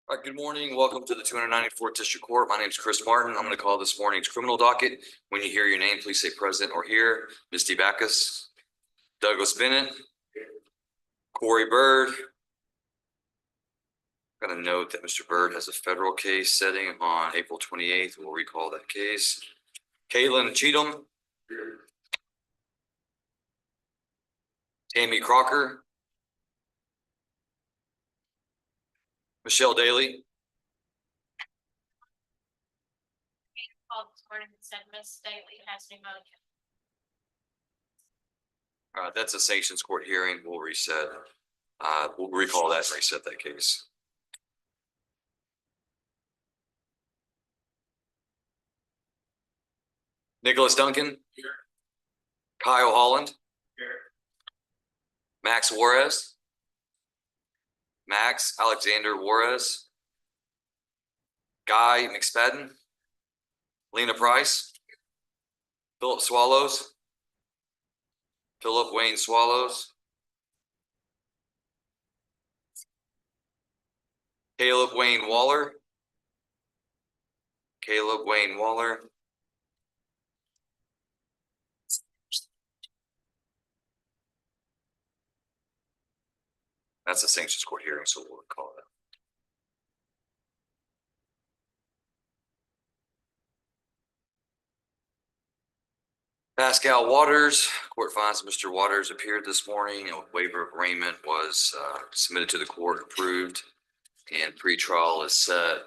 All right, good morning. Welcome to the 294th District Court. My name is Chris Martin. I'm going to call this morning's criminal docket. When you hear your name, please say present or here. Misty Backus, Douglas Bennett, Corey Bird. I'm going to note that Mr. Bird has a federal case setting on April 28th. We'll recall that case. Caitlin Cheatham, Tammy Crocker, Michelle Daly. Called this morning and said Miss Staley has pneumonia. That's a sanctions court hearing. We'll reset. We'll recall that and reset that case. Nicholas Duncan. Here. Kyle Holland. Here. Max Juarez. Max Alexander Juarez. Guy McSpadden. Lena Price. Philip Swallows. Philip Wayne Swallows. Caleb Wayne Waller. Caleb Wayne Waller. That's a sanctions court hearing, so we'll call that. Pascal Waters, court finds Mr. Waters appeared this morning. A waiver of arraignment was submitted to the court, approved, and pretrial is set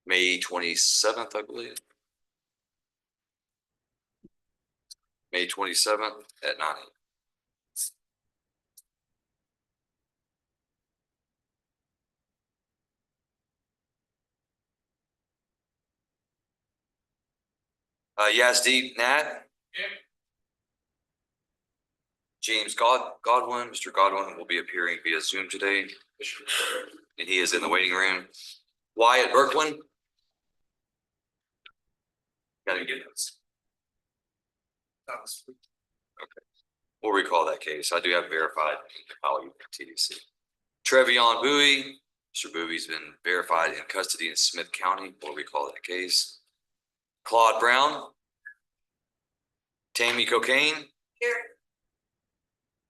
May 27th, I believe. May 27th at 9 a.m. Yazdeep Nat. Yeah. James Godwin. Mr. Godwin will be appearing via Zoom today, and he is in the waiting room. Wyatt Berkwin. Gotta get this. Okay. We'll recall that case. I do have verified TDC. Trevion Bowie. Mr. Bowie's been verified in custody in Smith County. We'll recall that case. Claude Brown. Tammy Cocaine. Here.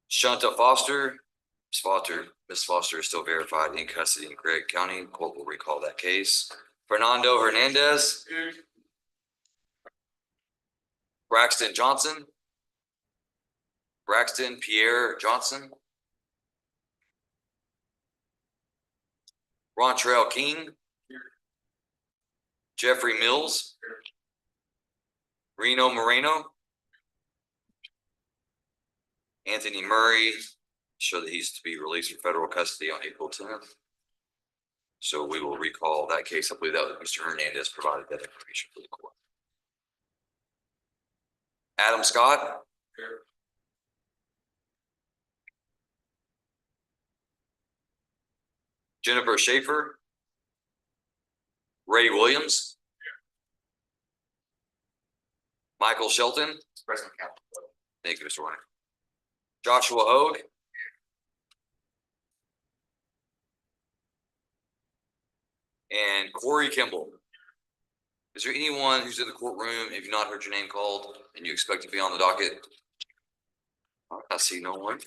Shanta Foster. Miss Foster is still verified in custody in Gregg County. Court will recall that case. Fernando Hernandez. Here. Braxton Johnson. Braxton Pierre Johnson. Rontrell King. Here. Jeffrey Mills. Here. Reno Moreno. Anthony Murray, show that he's to be released from federal custody on April 10th. So we will recall that case. I believe that was Mr. Hernandez provided that information for the court. Adam Scott. Here. Jennifer Schaefer. Ray Williams. Here. Michael Shelton. President Counsel. Thank you, Mr. Ryan. Joshua Hogue. And Corey Kimball. Is there anyone who's in the courtroom, if you've not heard your name called and you expect to be on the docket? I see no one.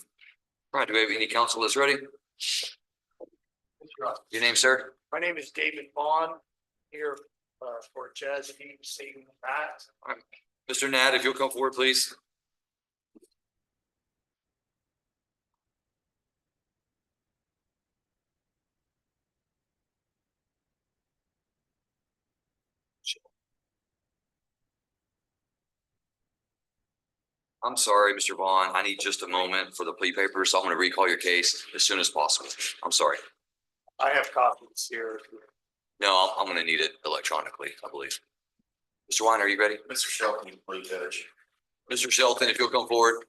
All right, do we have any counsel that's ready? Your name, sir? My name is David Vaughn, here for Yazdeep Nat. All right. Mr. Nat, if you'll come forward, please. I'm sorry, Mr. Vaughn. I need just a moment for the plea papers. So I'm going to recall your case as soon as possible. I'm sorry. I have copies here. No, I'm going to need it electronically, I believe. Mr. Wine, are you ready? Mr. Shelton, please judge. Mr. Shelton, if you'll come forward.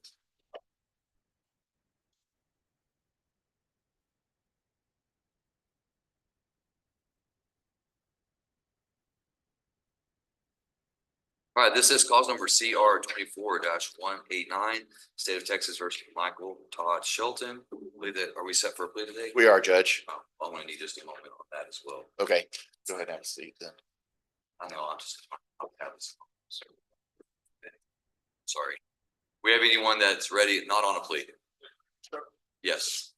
All right, this is cause number CR 24-189, State of Texas versus Michael Todd Shelton. believe that, are we set for a plea today? We are, Judge. I'm gonna need just a moment on that as well. Okay, go ahead and have a seat then. I know, I'll have this. Sorry. We have anyone that's ready, not on a plea? Sure. Yes.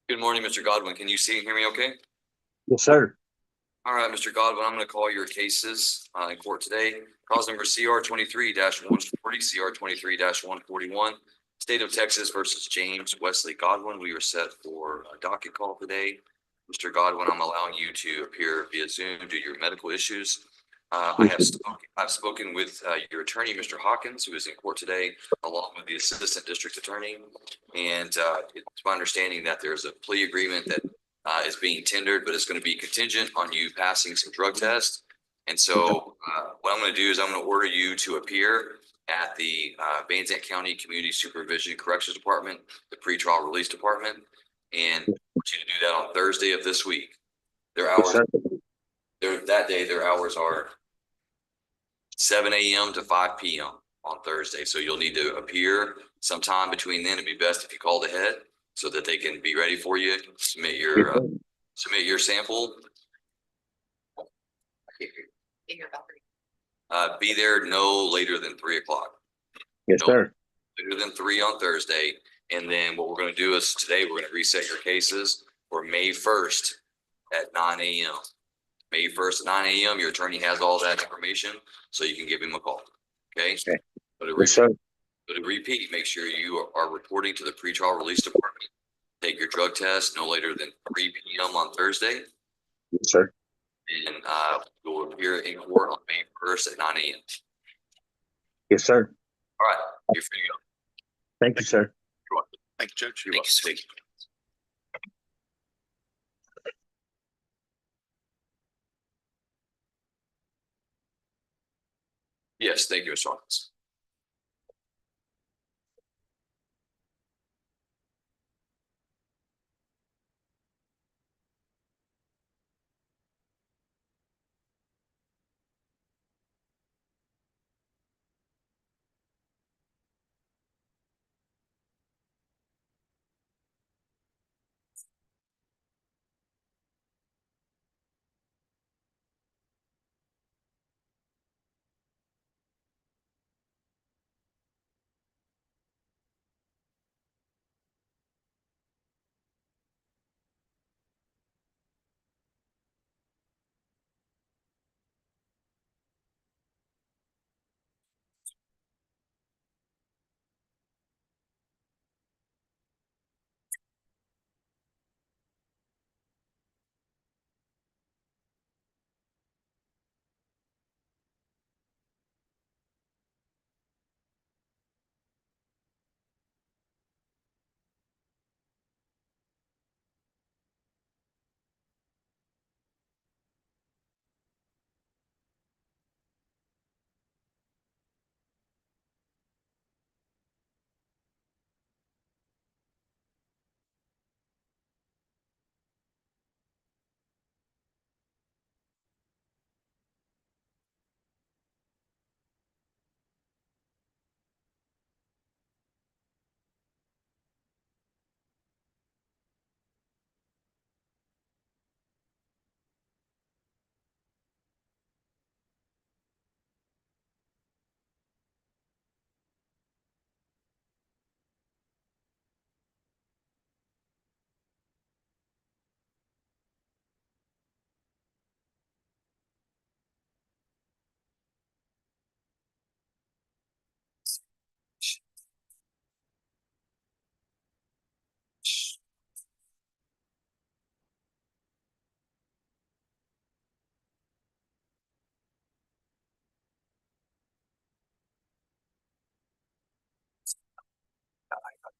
Good morning, Mr. Godwin. Can you see and hear me okay? Yes, sir. All right, Mr. Godwin, I'm gonna call your cases in court today. Cause number CR 23-140, CR 23-141. State of Texas versus James Wesley Godwin. We are set for a docket call today. Mr. Godwin, I'm allowing you to appear via Zoom due to your medical issues. I've spoken with your attorney, Mr. Hawkins, who is in court today, along with the assistant district attorney. And it's my understanding that there's a plea agreement that is being tendered, but it's going to be contingent on you passing some drug tests. And so what I'm going to do is I'm going to order you to appear at the Van Zandt County Community Supervision Corrections Department, the pretrial release department, and I want you to do that on Thursday of this week. Their Yes, hours, sir. that day, their hours are 7 a.m. to 5 p.m. on Thursday. So you'll need to appear sometime between then. It'd be best if you called ahead so that they can be ready for you. Submit your sample. Be there no later than 3 o'clock. Yes, No sir. later than 3 on Thursday. And then what we're going to do is today we're going to reset your cases for May 1st at 9 a.m. May 1st at 9 a.m. Your attorney has all that information, so you can give him a call. Okay. Okay. But to Yes, sir. repeat, make sure you are reporting to the pretrial release department. Take your drug test no later than 3 p.m. on Thursday. Yes, sir. And we'll appear in court on May 1st at 9 a.m. Yes, sir. All right. You're free to go. Thank you, sir. Thank you, Judge. Thank you, sir. Yes, thank you, Mr. Hawkins.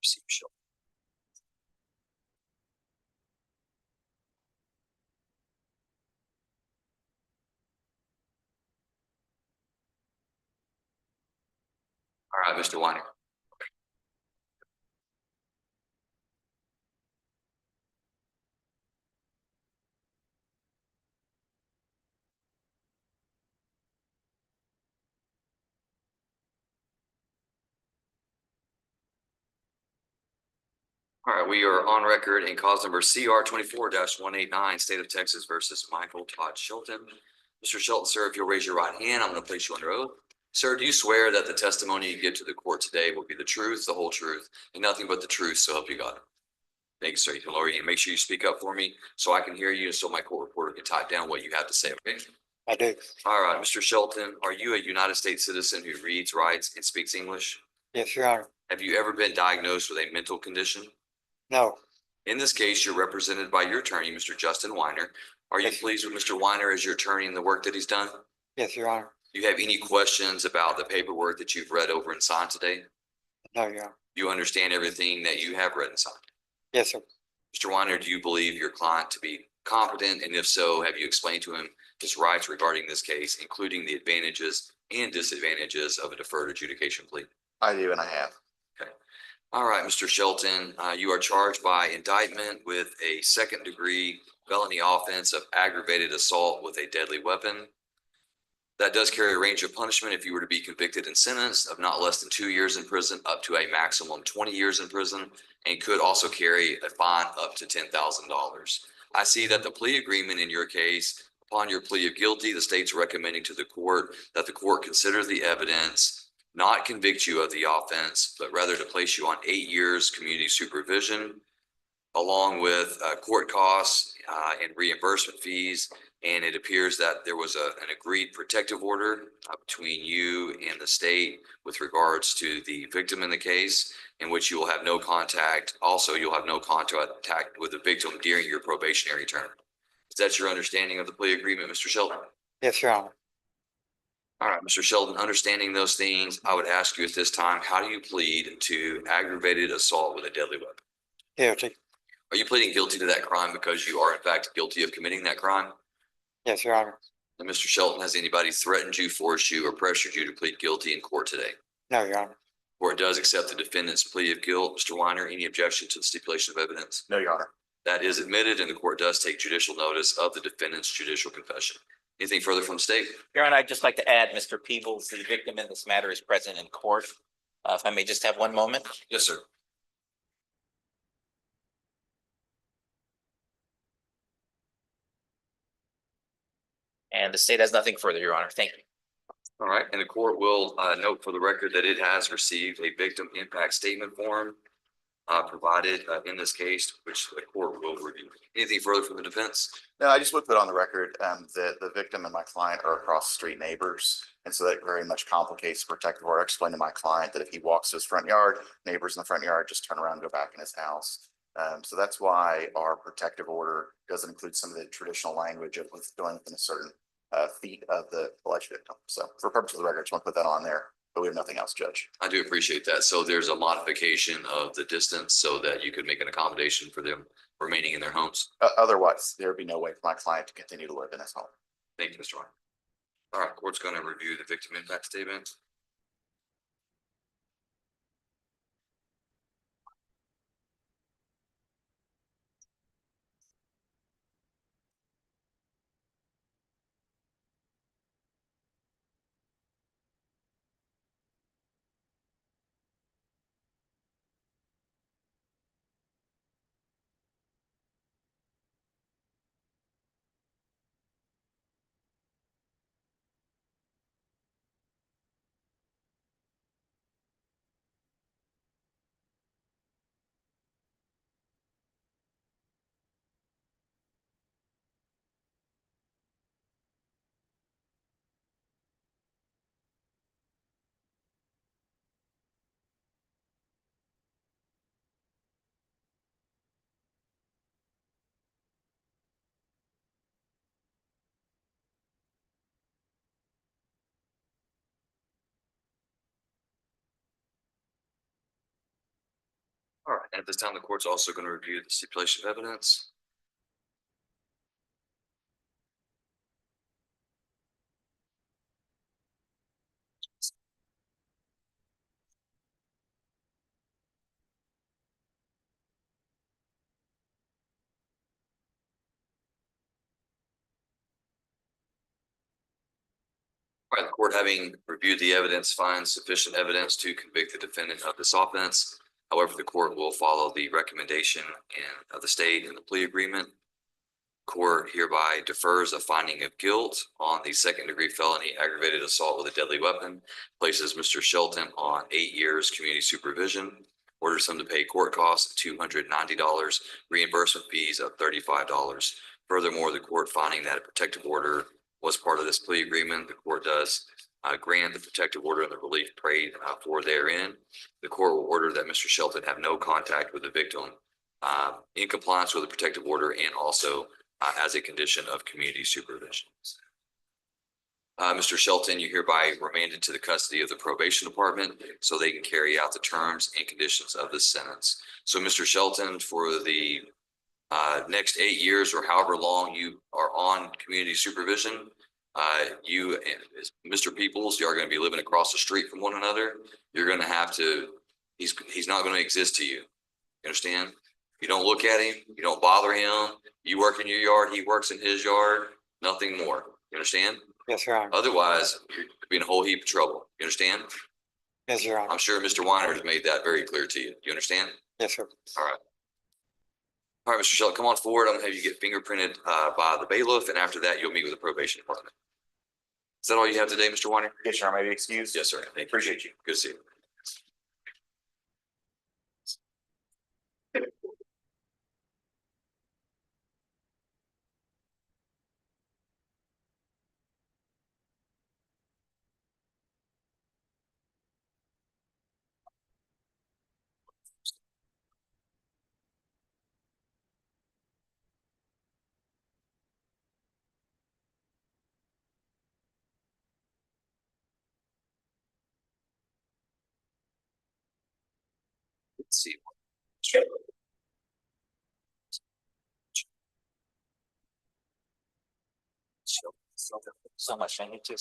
Receive Shelton. All right, Mr. Weiner. All right, we are on record in cause number CR 24-189, State of Texas versus Michael Todd Shelton. Mr. Shelton, sir, if you'll raise your right hand, I'm going to place you under oath. Sir, do you swear that the testimony you give to the court today will be the truth, the whole truth, and nothing but the truth, so help you God? Thank you, sir. You can lower you and make sure you speak up for me so I can hear you and so my court reporter can type down what you have to say, okay? I do. All right, Mr. Shelton, are you a United States citizen who reads, writes, and speaks English? Yes, Your Honor. Have you ever been diagnosed with a mental condition? No. In this case, you're represented by your attorney, Mr. Justin Weiner. Are you Yes. pleased with Mr. Weiner as your attorney and the work that he's done? Yes, Your Honor. Do you have any questions about the paperwork that you've read over and signed today? No, Your Honor. You understand everything that you have read and signed? Yes, sir. Mr. Weiner, do you believe your client to be competent? And if so, have you explained to him his rights regarding this case, including the advantages and disadvantages of a deferred adjudication plea? I do, and I have. All right, Mr. Shelton, you are charged by indictment with a second-degree felony offense of aggravated assault with a deadly weapon. That does carry a range of punishment if you were to be convicted and sentenced of not less than 2 years in prison up to a maximum 20 years in prison, and could also carry a fine up to $10,000. I see that the plea agreement in your case, upon your plea of guilty, the state's recommending to the court that the court consider the evidence, not convict you of the offense, but rather to place you on 8 years community supervision, along with court costs and reimbursement fees. And it appears that there was an agreed protective order between you and the state with regards to the victim in the case, in which you will have no contact. Also, you'll have no contact with the victim during your probationary term. Is that your understanding of the plea agreement, Mr. Shelton? Yes, Your Honor. All right, Mr. Sheldon, understanding those things, I would ask you at this time, how do you plead to aggravated assault with a deadly weapon? Guilty. Are you pleading guilty to that crime because you are in fact guilty of committing that crime? Yes, Your Honor. And Mr. Shelton, has anybody threatened you, forced you, or pressured you to plead guilty in court today? No, Your Honor. Court does accept the defendant's plea of guilt. Mr. Weiner, any objection to the stipulation of evidence? No, Your Honor. That is admitted, and the court does take judicial notice of the defendant's judicial confession. Anything further from the state? Your Honor, I'd just like to add, Mr. Peebles, the victim in this matter is present in court. If I may just have one moment. Yes, sir. And the state has nothing further, Your Honor. Thank you. All right, and the court will note for the record that it has received a victim impact statement form provided in this case, which the court will review. Anything further from the defense? No, I just would put on the record that the victim and my client are across the street neighbors. And so that very much complicates the protective order. I explained to my client that if he walks to his front yard, neighbors in the front yard just turn around and go back in his house. So that's why our protective order doesn't include some of the traditional language of going within a certain feet of the alleged victim. So for purpose of the record, I just want to put that on there, but we have nothing else, Judge. I do appreciate that. So there's a modification of the distance so that you could make an accommodation for them remaining in their homes. Otherwise, there would be no way for my client to continue to live in his home. Thank you, Mr. Ryan. All right, court's going to review the victim impact statement. And at this time, the court's also going to review the stipulation of evidence. All right, the court, having reviewed the evidence, finds sufficient evidence to convict the defendant of this offense. However, the court will follow the recommendation of the state in the plea agreement. Court hereby defers a finding of guilt on the second-degree felony aggravated assault with a deadly weapon, places Mr. Shelton on 8 years community supervision, orders him to pay court costs of $290, reimbursement fees of $35. Furthermore, the court finding that a protective order was part of this plea agreement, the court does grant the protective order and the relief prayed for therein. The court will order that Mr. Shelton have no contact with the victim in compliance with the protective order and also as a condition of community supervision. Mr. Shelton, you hereby remanded to the custody of the probation department so they can carry out the terms and conditions of this sentence. So Mr. Shelton, for the next 8 years or however long you are on community supervision, you and Mr. Peoples, you are going to be living across the street from one another. You're going to have to, he's not going to exist to you. You understand? You don't look at him, you don't bother him. You work in your yard, he works in his yard, nothing more. You understand? Yes, Your Honor. Otherwise, you're in a whole heap of trouble. You understand? Yes, Your Honor. I'm sure Mr. Weiner has made that very clear to you. You understand? Yes, sir. All right. All right, Mr. Shelton, come on forward. I'm gonna have you get fingerprinted by the bailiff, and after that, you'll meet with the probation department. Is that all you have today, Mr. Weiner? Yes, Your Honor, may I be excused? Yes, sir. Thank you. Appreciate you. Good to see you. Let's see. So much. I need to.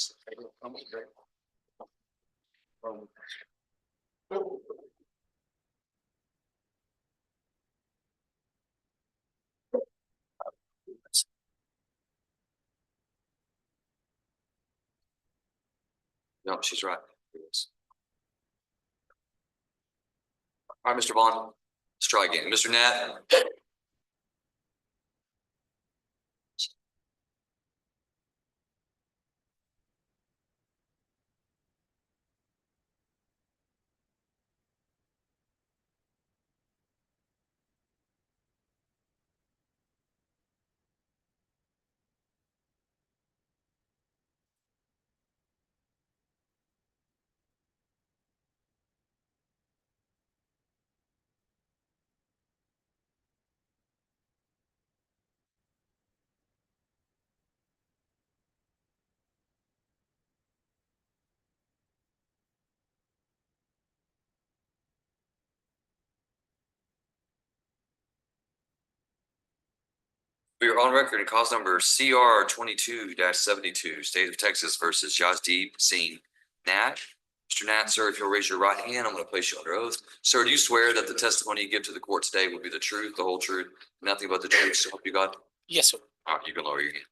No, she's right. All right, Mr. Vaughn, let's try again. Mr. Nat? We are on record in cause number CR 22-72, State of Texas versus Yazdeep Singh Nat. Mr. Nat, sir, if you'll raise your right hand, I'm going to place you under oath. Sir, do you swear that the testimony you give to the court today will be the truth, the whole truth, nothing but the truth, so help you God? Yes, sir. All right, you can lower your hand.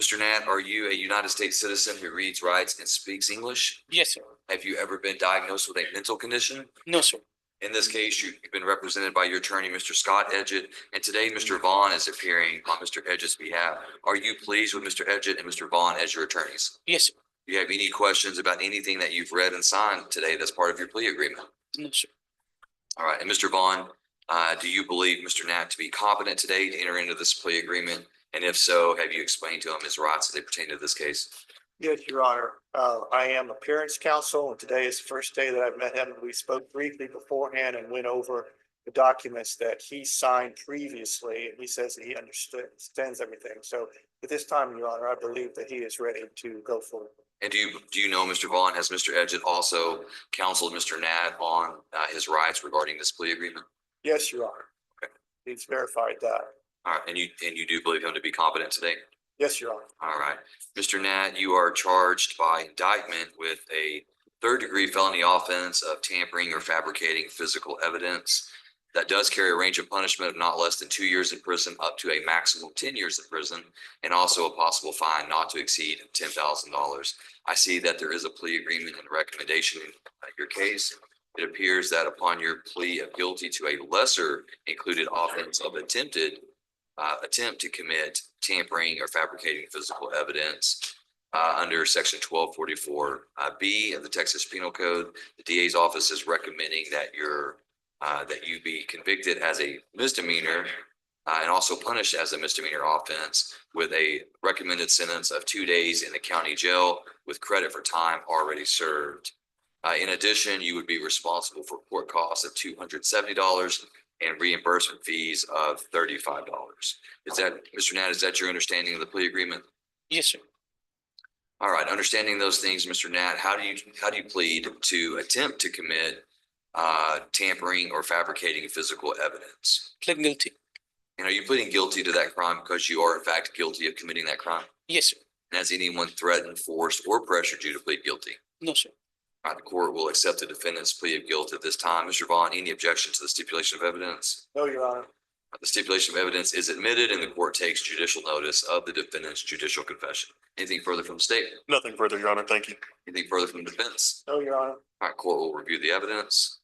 Mr. Nat, are you a United States citizen who reads, writes, and speaks English? Yes, sir. Have you ever been diagnosed with a mental condition? No, sir. In this case, you've been represented by your attorney, Mr. Scott Edgett, and today Mr. Vaughn is appearing on Mr. Edgett's behalf. Are you pleased with Mr. Edgett and Mr. Vaughn as your attorneys? Yes, sir. Do you have any questions about anything that you've read and signed today that's part of your plea agreement? No, sir. All right, and Mr. Vaughn, do you believe Mr. Knapp to be competent today to enter into this plea agreement? And if so, have you explained to him his rights as they pertain to this case? Yes, Your Honor. I am appearance counsel, and today is the first day that I've met him. We spoke briefly beforehand and went over the documents that he signed previously, and he says that he understands everything. So at this time, Your Honor, I believe that he is ready to go forward. And do you know, Mr. Vaughn, has Mr. Edgett also counseled Mr. Nat on his rights regarding this plea agreement? Yes, Your Honor. Okay. He's verified that. All right, and you do believe him to be competent today? Yes, Your Honor. All right, Mr. Nat, you are charged by indictment with a third-degree felony offense of tampering or fabricating physical evidence. That does carry a range of punishment of not less than 2 years in prison up to a maximum of 10 years in prison, and also a possible fine not to exceed $10,000. I see that there is a plea agreement and recommendation in your case. It appears that upon your plea of guilty to a lesser included offense of attempt to commit tampering or fabricating physical evidence under section 1244 B of the Texas Penal Code, the DA's office is recommending that you be convicted as a misdemeanor and also punished as a misdemeanor offense with a recommended sentence of 2 days in the county jail with credit for time already served. In addition, you would be responsible for court costs of $270 and reimbursement fees of $35. Is that, Mr. Nat, is that your understanding of the plea agreement? Yes, sir. All right, understanding those things, Mr. Nat, how do you plead to attempt to commit tampering or fabricating physical evidence? Plead guilty. And are you pleading guilty to that crime because you are in fact guilty of committing that crime? Yes, sir. And has anyone threatened, forced, or pressured you to plead guilty? No, sir. All right, the court will accept the defendant's plea of guilt at this time. Mr. Vaughn, any objection to the stipulation of evidence? No, Your Honor. The stipulation of evidence is admitted and the court takes judicial notice of the defendant's judicial confession. Anything further from the state? Nothing further, Your Honor. Thank you. Anything further from the defense? No, Your Honor. All right, court will review the evidence.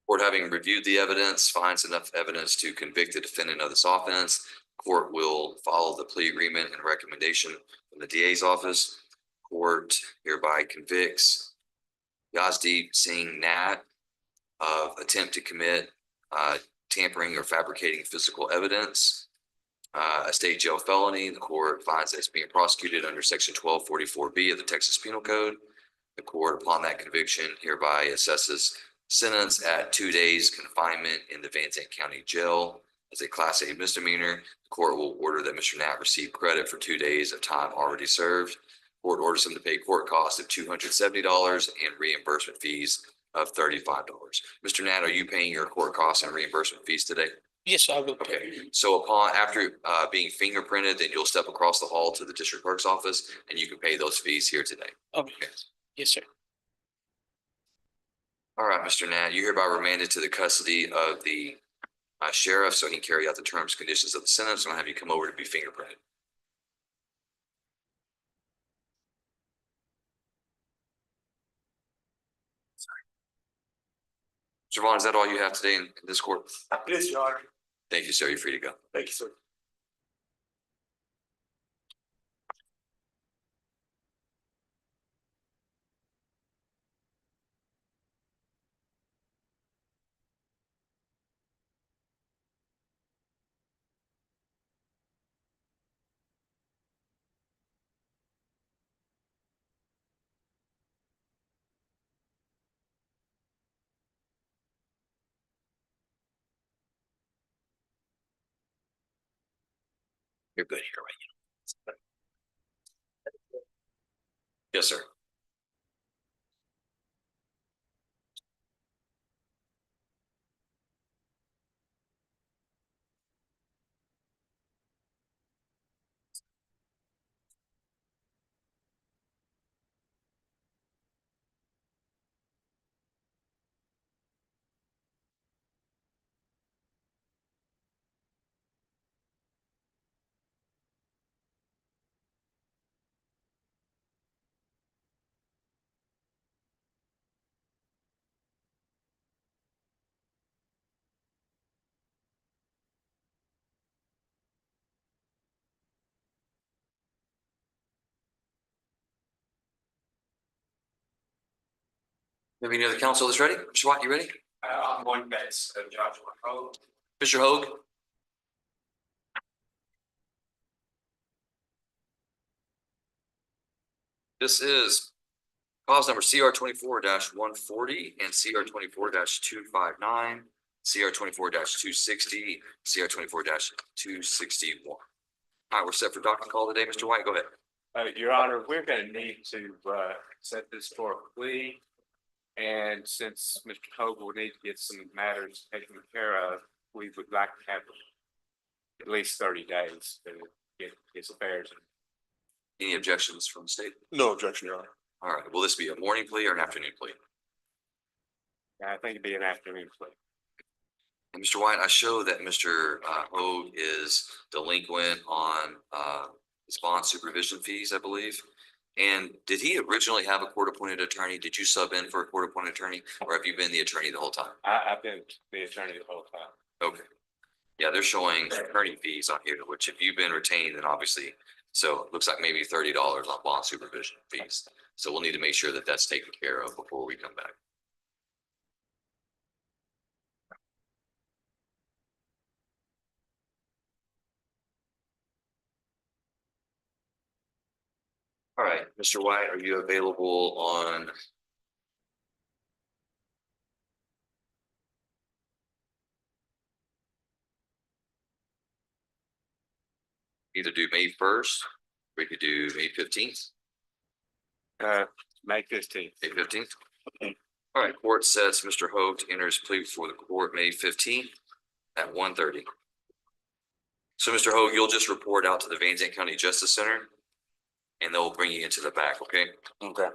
Court, having reviewed the evidence, finds enough evidence to convict the defendant of this offense. Court will follow the plea agreement and recommendation from the DA's office. Court hereby convicts Yazdeep Singh Nat of attempt to commit tampering or fabricating physical evidence, a state jail felony. The court finds that it's being prosecuted under section 1244B of the Texas Penal Code. The court, upon that conviction, hereby assesses sentence at 2 days confinement in the Van Zandt County Jail as a Class A misdemeanor. The court will order that Mr. Nat receive credit for 2 days of time already served. Court orders him to pay court costs of $270 and reimbursement fees of $35. Mr. Nat, are you paying your court costs and reimbursement fees today? Yes, I will. Okay, so after being fingerprinted, then you'll step across the hall to the district clerk's office and you can pay those fees here today. Okay. Yes, sir. All right, Mr. Nat, you hereby remanded to the custody of the sheriff so he can carry out the terms and conditions of the sentence. I'm gonna have you come over to be fingerprinted. Mr. Vaughn, is that all you have today in this court? It is, Your Honor. Thank you, sir. You're free to go. Thank you, sir. You're good here, right? Yes, sir. Maybe any other counsel that's ready? Mr. Watt, you ready? I'm going best, Joshua. Oh, Mr. Hoag? This is Files number CR 24-140 and CR 24-259, CR 24-260, CR 24-261. All right, we're set for docket call today. Mr. White, go ahead. Your Honor, we're gonna need to, set this for a plea. And since Mr. Hogue will need to get some matters taken care of, we would like to have at least 30 days to get his affairs. Any objections from the state? No objection, Your Honor. All right, will this be a morning plea or an afternoon plea? I think it'd be an afternoon plea. And Mr. White, I show that Mr. Hogue is delinquent on his bond supervision fees, I believe. And did he originally have a court-appointed attorney? Did you sub in for a court-appointed attorney, or have you been the attorney the whole time? I've been the attorney the whole time. Okay. Yeah, they're showing attorney fees on here, which if you've been retained, then obviously, so it looks like maybe $30 on bond supervision fees. So we'll need to make sure that that's taken care of before we come back. All right, Mr. White, are you available on? Either do May 1st, we could do May 15th, May 15th. May 15th. All right, court sets Mr. Hogue to enter his plea before the court May 15th at 1:30. So Mr. Hogue, you'll just report out to the Van Zandt County Justice Center and they'll bring you into the back, okay? Okay.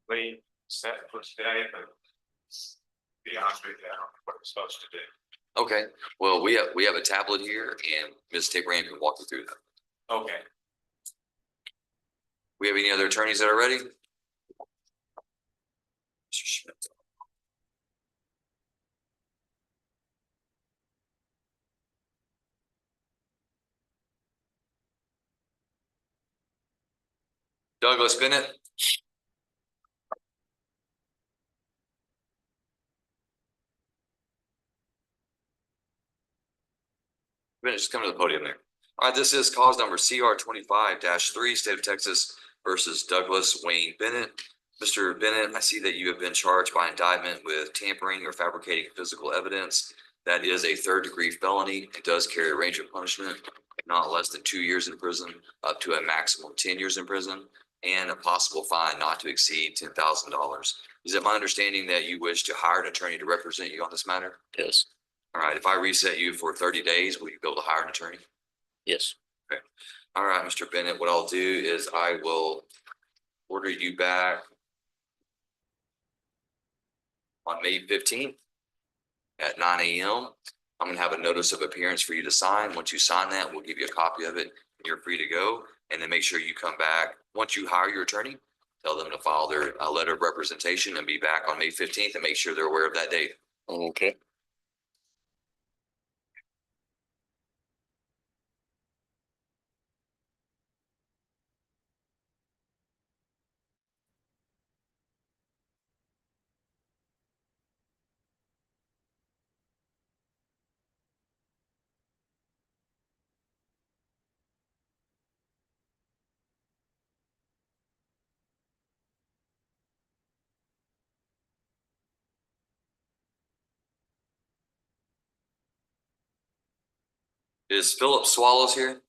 Plea set for today, but be honest with you, I don't know what we're supposed to do. Okay, well, we have a tablet here and Ms. Tabram can walk you through that. Okay. We have any other attorneys that are ready? Mr. Schmidt. Douglas Bennett. Bennett, just come to the podium there. All right, this is cause number CR 25-3, State of Texas versus Douglas Wayne Bennett. Mr. Bennett, I see that you have been charged by indictment with tampering or fabricating physical evidence. That is a third-degree felony. It does carry a range of punishment, not less than 2 years in prison, up to a maximum 10 years in prison, and a possible fine not to exceed $10,000. Is it my understanding that you wish to hire an attorney to represent you on this matter? Yes. All right, if I reset you for 30 days, will you be able to hire an attorney? Yes. All right, Mr. Bennett, what I'll do is I will order you back on May 15th at 9 a.m. I'm gonna have a notice of appearance for you to sign. Once you sign that, we'll give you a copy of it. You're free to go. And then make sure you come back. Once you hire your attorney, tell them to file their letter of representation and be back on May 15th and make sure they're aware of that date. Okay. Is Philip Swallows here?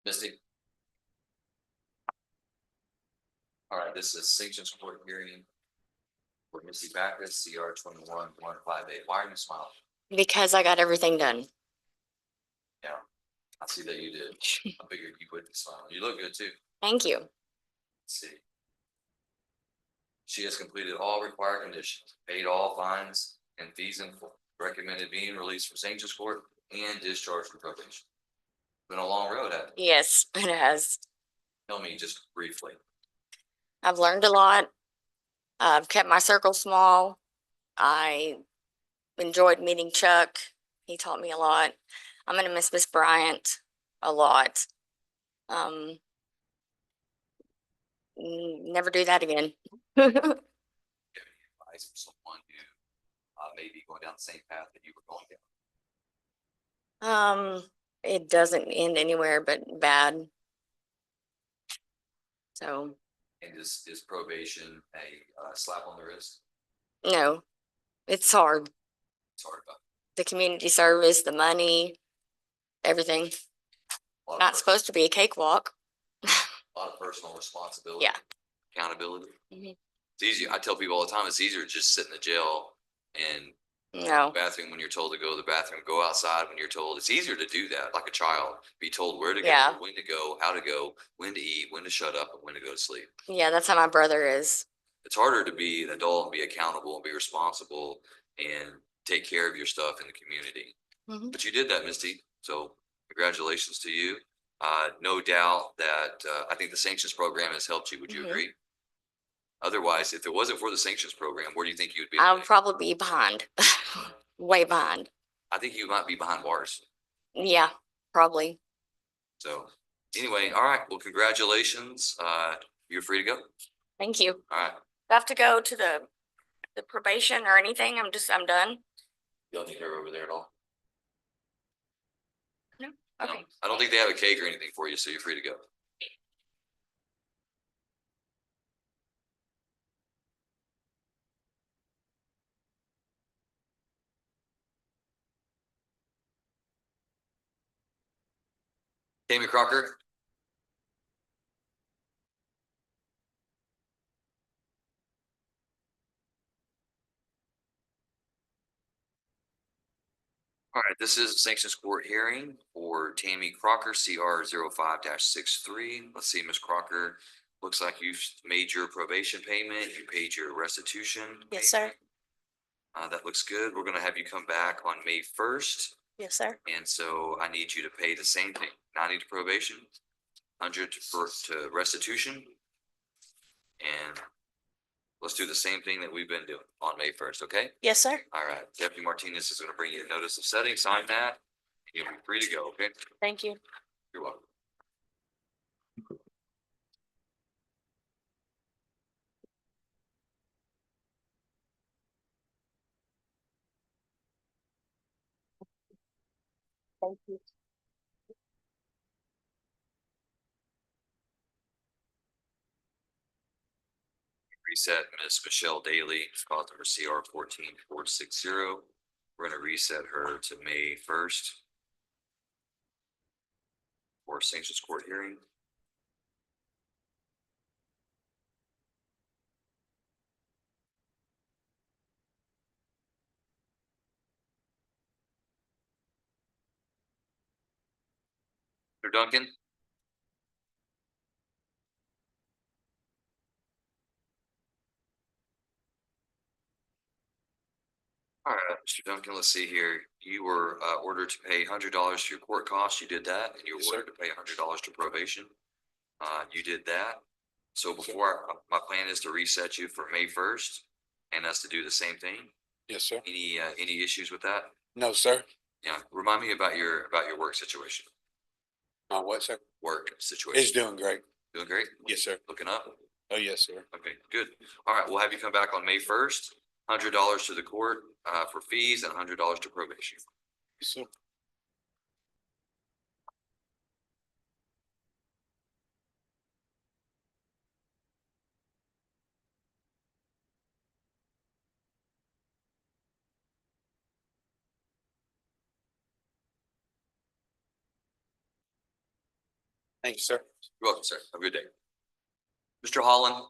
Misty? All right, this is sanctions court hearing for Misty Backus, CR 21-158. Why are you smiling? Because I got everything done. Yeah, I see that you did. I figured you would be smiling. You look good too. Thank you. Let's see. She has completed all required conditions, paid all fines and fees in full, recommended being released from sanctions court and discharged from probation. Been a long road, hasn't it? Yes, it has. Tell me just briefly. I've learned a lot. I've kept my circle small. I enjoyed meeting Chuck. He taught me a lot. I'm gonna miss Miss Bryant a lot. Never do that again. Give any advice for someone who may be going down the same path that you were going down? It doesn't end anywhere but bad. So, And is probation a slap on the wrist? no, it's hard. It's hard, but The community service, the money, everything. a lot of Not supposed to be a cakewalk. a lot of personal responsibility. Yeah. Accountability. Mhm. It's easy. I tell people all the time, it's easier to just sit in the jail and No, bathroom when you're told to go to the bathroom, go outside when you're told. It's easier to do that, like a child, be told where to go, Yeah. when to go, how to go, when to eat, when to shut up, and when to go to sleep. yeah, that's how my brother is. It's harder to be an adult and be accountable and be responsible and take care of your stuff in the community. Mhm. But you did that, Misty. So congratulations to you. No doubt that I think the sanctions program has helped you. Would you Mhm. agree? Otherwise, if it wasn't for the sanctions program, where do you think you would be? I would probably be behind, way behind. I think you might be behind bars. Yeah, probably. So anyway, all right. Well, congratulations. You're free to go. Thank you. All right. Do I have to go to the probation or anything? I'm done. You don't need her over there at all. No? No, Okay. I don't think they have a cake or anything for you, so you're free to go. Tammy Crocker. All right, this is a sanctions court hearing for Tammy Crocker, CR 05-63. Let's see, Ms. Crocker, looks like you've made your probation payment, you paid your restitution. Yes, sir. payment. That looks good. We're gonna have you come back on May 1st. Yes, sir. And so I need you to pay the same thing, 90 to probation, 100 to restitution. And let's do the same thing that we've been doing on May 1st, okay? Yes, sir. All right, Deputy Martinez is gonna bring you a notice of setting, sign that, and you'll be free to go, okay? Thank you. You're welcome. Thank you. Reset Miss Michelle Daly, cause number CR 14460. We're gonna reset her to May 1st. For sanctions court hearing. Mr. Duncan? All right, Mr. Duncan, let's see here. You were ordered to pay $100 to your court costs. You did that, and you were Yes, sir. ordered to pay $100 to probation. You did that. So before, my plan is to reset you for May 1st and us to do the same thing. Yes, sir. Any issues with that? No, sir. Yeah, remind me about your work situation, My what, sir? work It's situation. doing great. Doing great? Yes, sir. Looking up? Oh, yes, sir. Okay, good. All right, we'll have you come back on May 1st, $100 to the court for fees and $100 to probation. Yes, sir. Thank you, sir. You're welcome, sir. Have a good day. Mr. Holland? All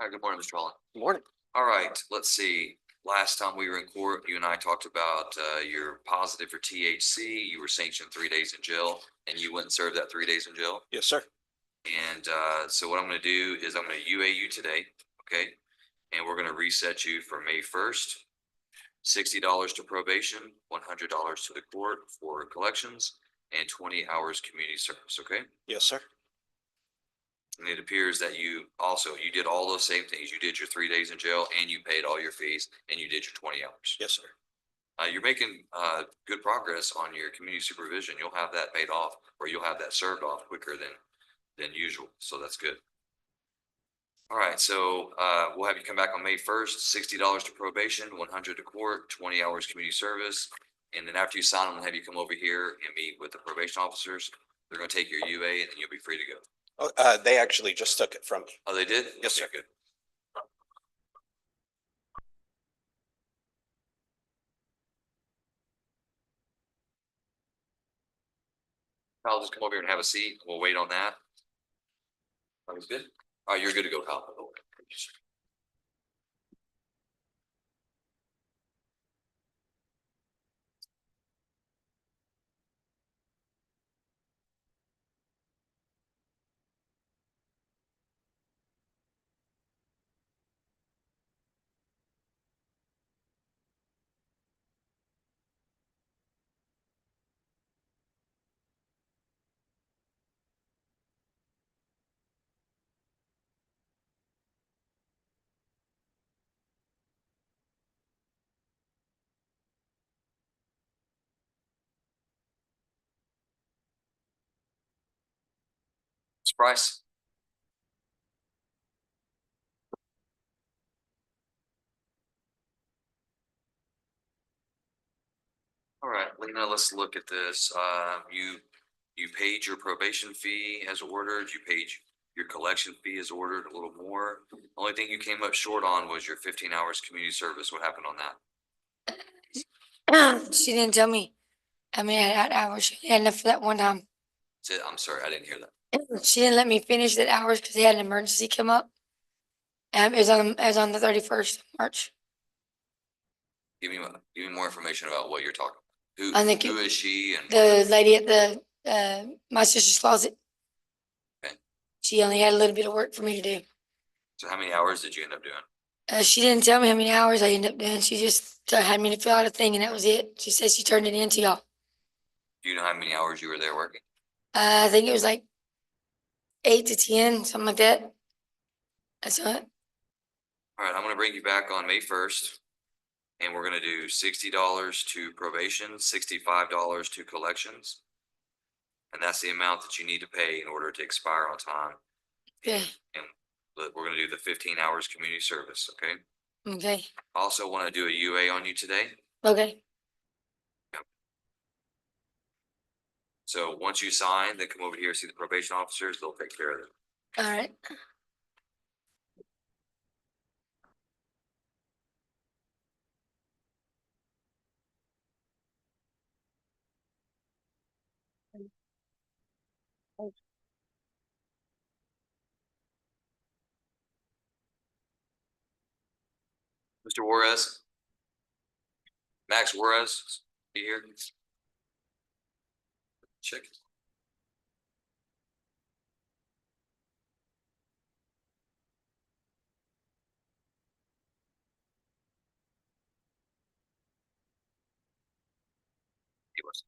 right, good morning, Mr. Holland. Good morning. All right, let's see. Last time we were in court, you and I talked about you're positive for THC. You were sanctioned 3 days in jail, and you went and served that 3 days in jail. Yes, sir. And so what I'm gonna do is I'm gonna UA you today, okay? And we're gonna reset you for May 1st. $60 to probation, $100 to the court for collections, and 20 hours community service, okay? Yes, sir. And it appears that you did all those same things. You did your 3 days in jail and you paid all your fees and you did your 20 hours. Yes, sir. You're making good progress on your community supervision. You'll have that paid off, or you'll have that served off quicker than usual. So that's good. All right, so we'll have you come back on May 1st, $60 to probation, 100 to court, 20 hours community service. And then after you sign them, we'll have you come over here and meet with the probation officers. They're gonna take your UA and then you'll be free to go. Oh, they actually just took it from me. Oh, they did? Yes, Okay, sir. good. Kyle, just come over here and have a seat. We'll wait on that. That was good. All right, you're good to go, Kyle. Ms. Price? All right, Lena, let's look at this. You paid your probation fee as ordered. You paid your collection fee as ordered, a little more. Only thing you came up short on was your 15 hours community service. What happened on that? She didn't tell me how many hours she had enough for that one time. I'm sorry, I didn't hear that. She didn't let me finish that hours because they had an emergency come up. It was on the 31st of March. Give me more information about what you're talking about. I think Who is she and The lady at my sister's closet. Okay. She only had a little bit of work for me to do. so how many hours did you end up doing? She didn't tell me how many hours I ended up doing. She just had me to fill out a thing and that was it. She said she turned it in to y'all. Do you know how many hours you were there working? I think it was like 8 to 10, something like that. That's it. All right, I'm gonna bring you back on May 1st. And we're gonna do $60 to probation, $65 to collections. And that's the amount that you need to pay in order to expire on time. Okay. And we're gonna do the 15 hours community service, okay? Okay. Also wanna do a UA on you today. Okay. So once you sign, then come over here, see the probation officers, they'll take care of it. All right. Mr. Juarez? Max Juarez, you here? Check. He was.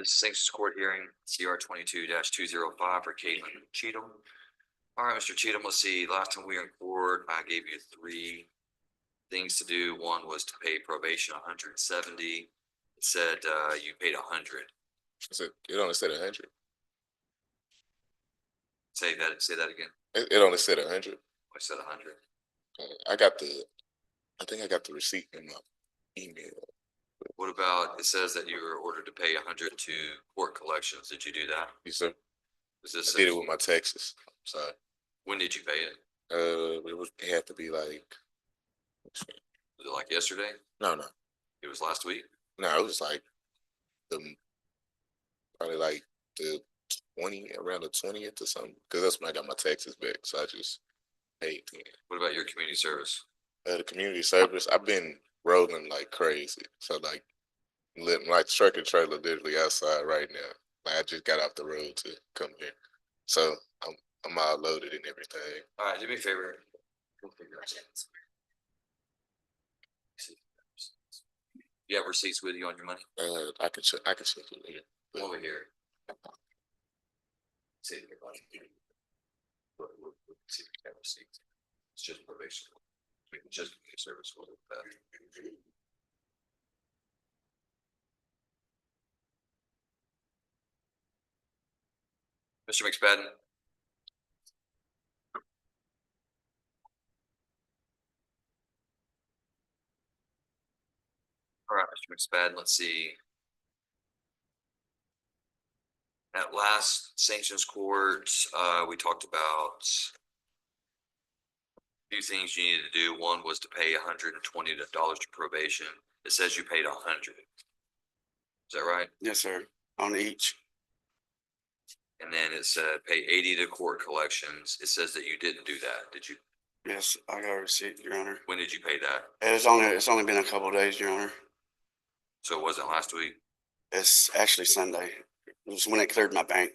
This is Sanctions Court hearing, CR 22-205 for Caitlin Cheatham. All right, Mr. Cheatham, let's see, last time we were in court, I gave you 3 things to do. One was to pay probation 170. It said, you paid 100. It only said 100. Say that again. It only said 100. I said 100. I think I got the receipt in my email. What about, it says that you were ordered to pay 100 to court collections. Did you do that? Yes, sir. Is this, I did it with my taxes. Sorry. when did you pay it? It had to be like, Was it like yesterday? no. It was last week? No, it was like probably like the 20, around the 20th or something. Cause that's when I got my taxes back. So I just paid then. What about your community service? The community service, I've been rolling like crazy. So like my truck and trailer literally outside right now. Like I just got off the road to come here. So I'm all loaded and everything. All right, do me a favor. You have receipts with you on your money? I can check it later. Come over here. See if your money. See if you have receipts. It's just probation. We can just be service with that. Mr. McSpadden? All right, Mr. McSpadden, let's see. At last sanctions court, we talked about a few things you needed to do. One was to pay $120 to probation. It says you paid 100. Is that right? Yes, sir. On each. And then it said pay 80 to court collections. It says that you didn't do that. Did you? Yes, I got a receipt, Your Honor. When did you pay that? It's only been a couple of days, Your Honor. So it wasn't last week? It's actually Sunday. It was when it cleared my bank.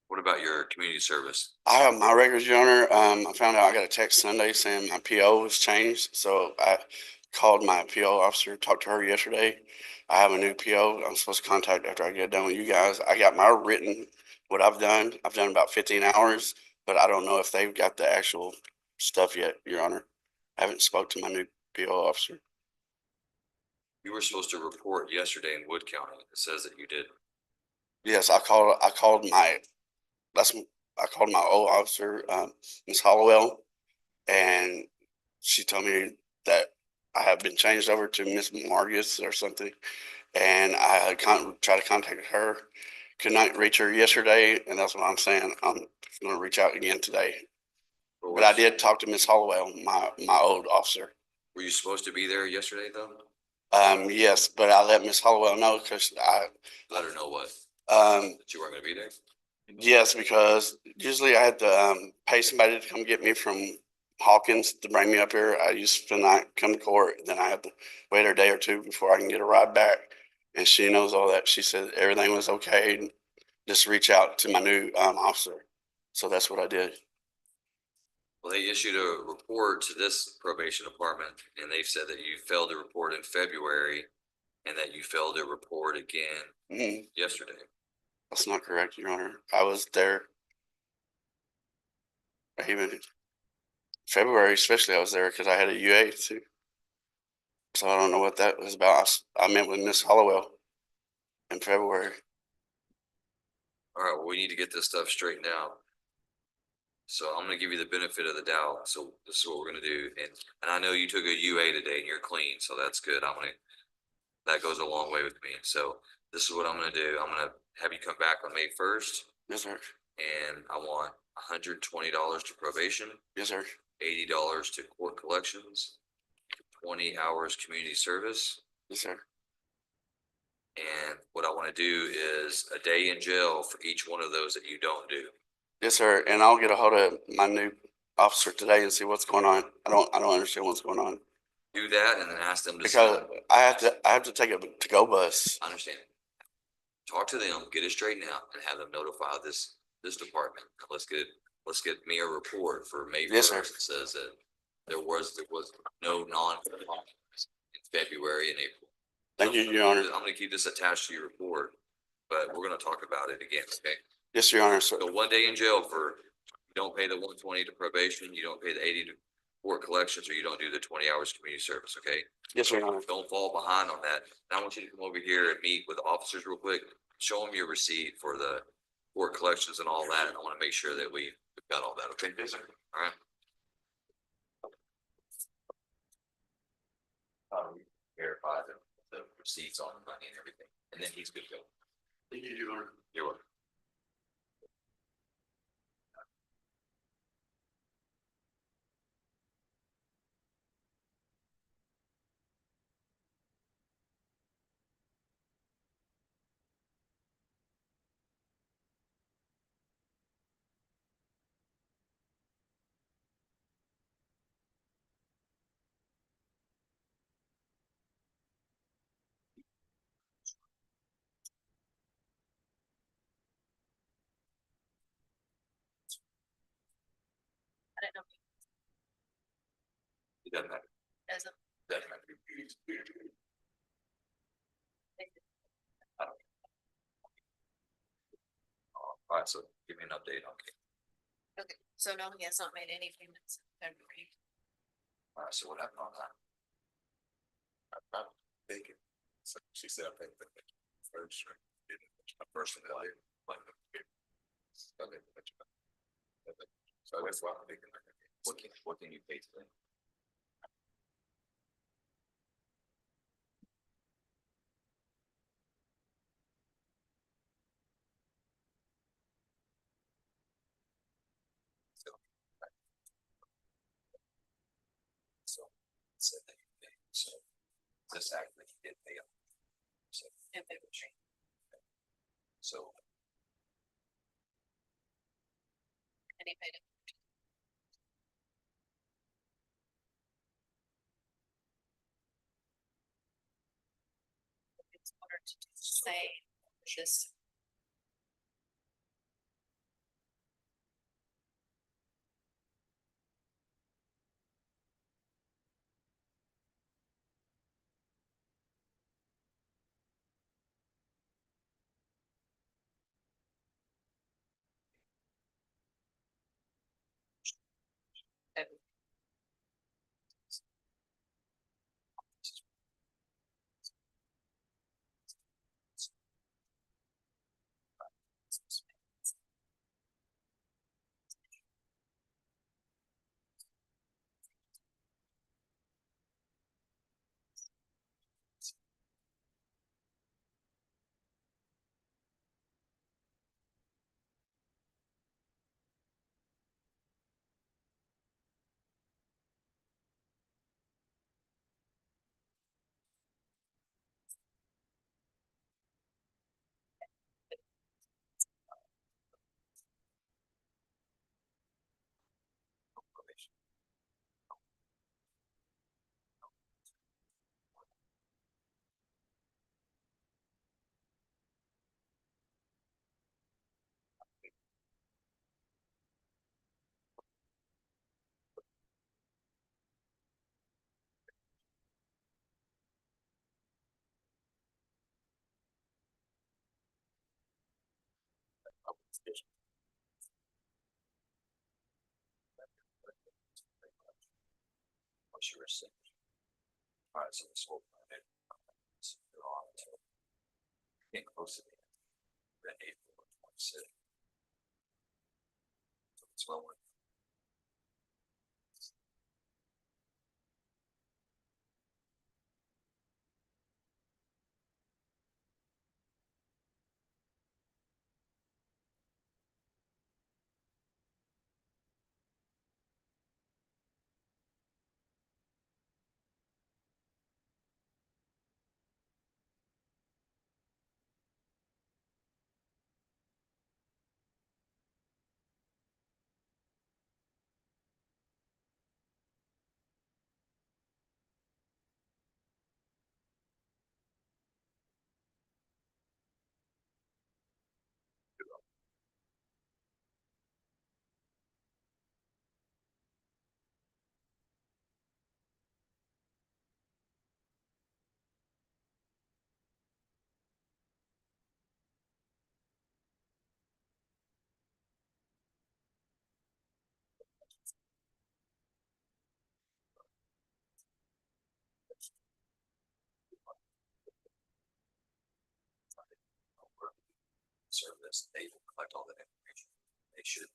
What about your community service? I have my records, Your Honor. I found out I got a text Sunday saying my PO was changed. So I called my PO officer, talked to her yesterday. I have a new PO I'm supposed to contact after I get done with you guys. I got my written, what I've done. I've done about 15 hours, but I don't know if they've got the actual stuff yet, Your Honor. I haven't spoke to my new PO officer. You were supposed to report yesterday in Wood County. It says that you did. Yes, I called my old officer, Ms. Hollowell, and she told me that I have been changed over to Miss Margus or something. And I tried to contact her, could not reach her yesterday, and that's what I'm saying. I'm gonna reach out again today. But I did talk to Miss Hollowell, my old officer. Were you supposed to be there yesterday though? Yes, but I let Miss Hollowell know because Let her know what? that you weren't gonna be there? yes, because usually I had to pay somebody to come get me from Hawkins to bring me up here. I used to not come to court, then I had to wait a day or two before I can get a ride back. And she knows all that. She said everything was okay. Just reach out to my new officer. So that's what I did. Well, they issued a report to this probation department and they've said that you failed to report in February and that you failed to report again yesterday. That's not correct, Your Honor. I was there. Even February, especially, I was there because I had a UA too. So I don't know what that was about. I met with Miss Hollowell in February. All right, well, we need to get this stuff straightened out. So I'm gonna give you the benefit of the doubt. So this is what we're gonna do. And I know you took a UA today and you're clean, so that's good. That goes a long way with me. So this is what I'm gonna do. I'm gonna have you come back on May 1st. Yes, sir. And I want $120 to probation, Yes, sir. $80 to court collections, 20 hours community service. Yes, sir. And what I want to do is a day in jail for each one of those that you don't do. Yes, sir. And I'll get a hold of my new officer today and see what's going on. I don't understand what's going on. Do that and then ask them to. Because I have to take a to-go bus. I understand. Talk to them, get it straightened out and have them notify this department. Let's get me a report for May 1st. Yes, sir. That says that there was no non-compliance February and April. Thank you, Your Honor. I'm gonna keep this attached to your report, but we're gonna talk about it again, okay? Yes, Your Honor, sir. So 1 day in jail for, you don't pay the 120 to probation, you don't pay the 80 to court collections, or you don't do the 20 hours community service, okay? Yes, Your Honor. Don't fall behind on that. And I want you to come over here and meet with the officers real quick, show them your receipt for the court collections and all that, and I wanna make sure that we've got all that, okay? All right. Verify the receipts on the money and everything, and then he's good to go. Thank you, Your Honor. You're welcome. I don't know. It doesn't matter. Doesn't. Doesn't matter. All right, so give me an update on it. Okay, so no, he has not made any payments in February. All right, so what happened on that? I'm thinking, so she said, I think that first, a person that I like. So that's why I'm thinking. What can you pay today? So, said that you paid, so this actually did pay up. So, In February. so And he paid it. It's order to say this. what you were saying. All right, so this whole planet, they're on until getting close to the end, then April of 26. So it's well worth it. this, they will collect all that information. They should,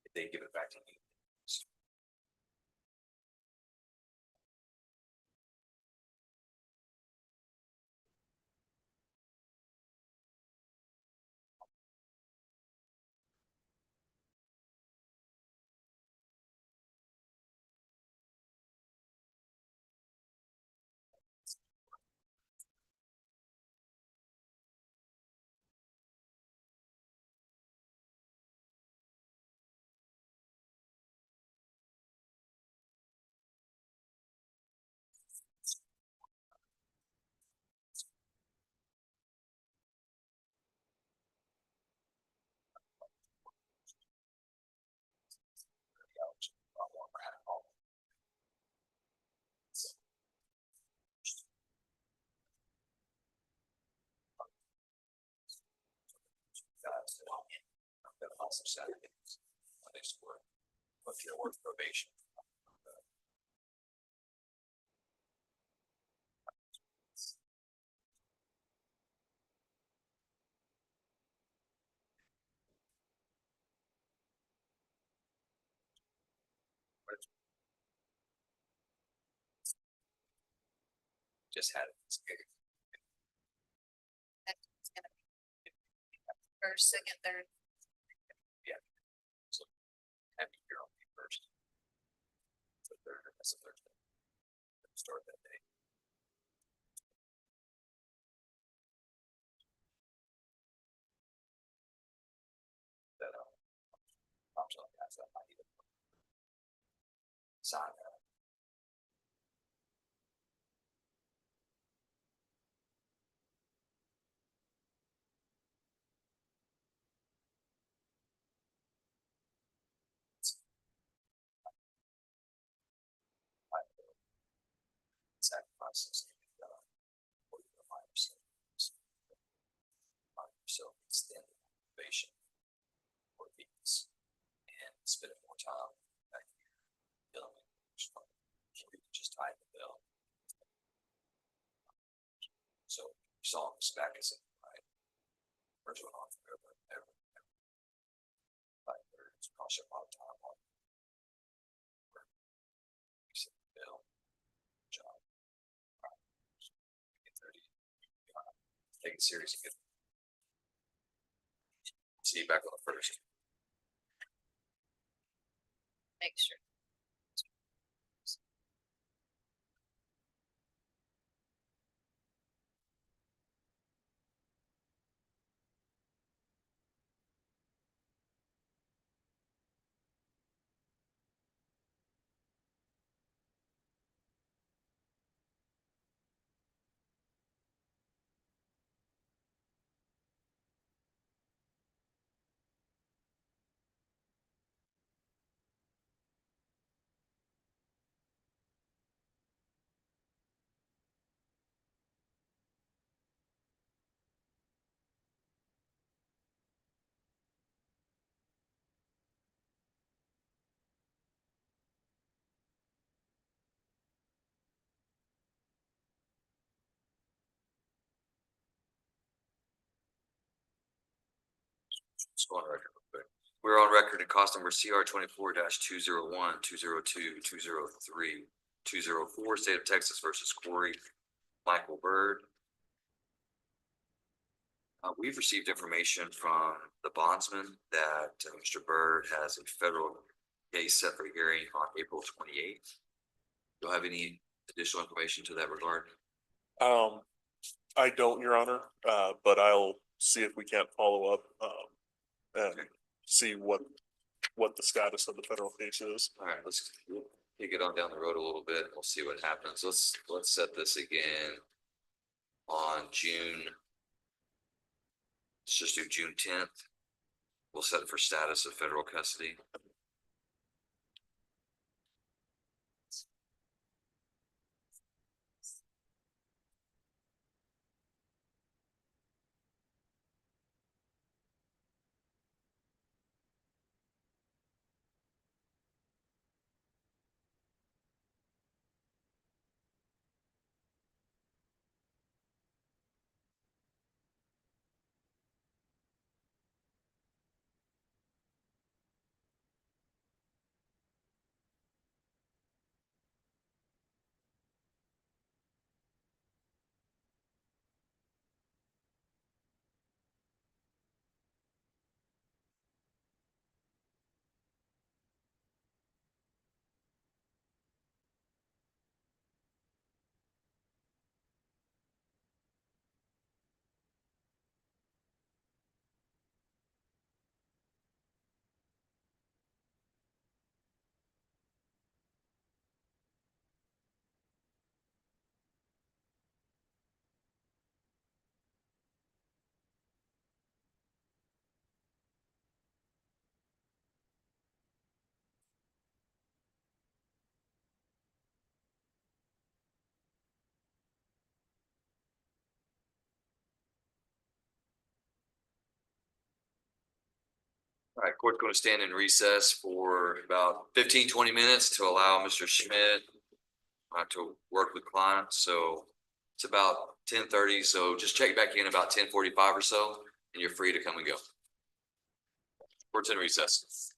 if they give it back to you. Guys, I'm gonna also Saturdays, Mondays to work, but you work probation. Just had it. First, second, third. Yeah. So happy here on the first. The third, that's a Thursday. Start that day. That I'm telling you guys that might even sign that. Sacrifices. So extend innovation for these and spending more time back here. Building, just tie the bill. So you saw this back as right. First one on forever, ever. Like there's cost a lot of time on. Bill. Job. Get 30. Take it serious and get. See you back on the first. Make sure. Let's go on record real quick. We're on record at cost number CR 24-201, 202, 203, 204, State of Texas versus Corey Michael Byrd. We've received information from the bondsman that Mr. Byrd has a federal case set for hearing on April 28th. Do you have any additional information to that regard? I don't, Your Honor, but I'll see if we can't follow up, and see what the status of the federal case is. All right, let's kick it on down the road a little bit. We'll see what happens. Let's set this again on June. Let's just do June 10th. We'll set it for status of federal custody. All right, court's going to stand in recess for about 15-20 minutes to allow Mr. Schmidt to work with clients. So it's about 10:30. So just check back in about 10:45 or so, and you're free to come and go. Court's in recess.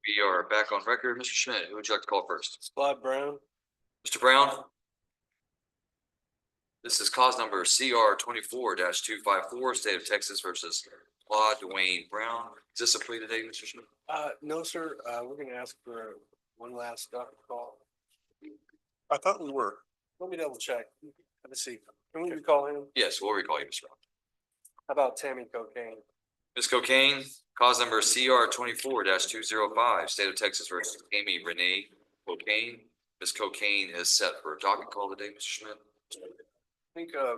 We are back on record. Mr. Schmidt, who would you like to call first? Clyde Brown. Mr. Brown? This is cause number CR 24-254, State of Texas versus Claude Dwayne Brown. Is this a plea today, Mr. Schmidt? No, sir. We're gonna ask for one last docket call. I thought we were. Let me double check. Let's see. Can we recall him? Yes, we'll recall you, Mr. Brown. How about Tammy Cocaine? Ms. Cocaine, cause number CR 24-205, State of Texas versus Amy Renee Cocaine. Ms. Cocaine is set for a docket call today, Mr. Schmidt. I think, we're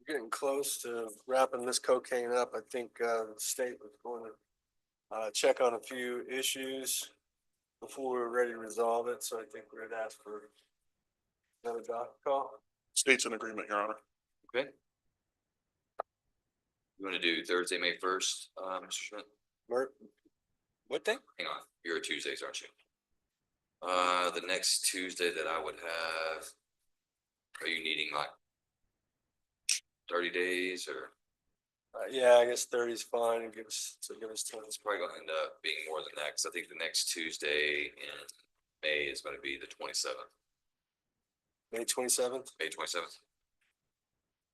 getting close to wrapping this cocaine up. I think, the state was going to, check on a few issues before we're ready to resolve it. So I think we're gonna ask for another docket call. State's in agreement, Your Honor. Okay. You want to do Thursday, May 1st, Mr. Schmidt? What day? Hang on, you're Tuesdays, aren't you? The next Tuesday that I would have, are you needing like 30 days or? Yeah, I guess 30 is fine and give us time. It's probably gonna end up being more than that, because I think the next Tuesday in May is gonna be the 27th, May 27th. May 27th.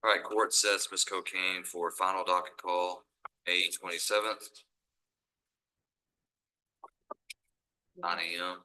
All right, court sets Ms. Cocaine for final docket call, May 27th. 9 a.m.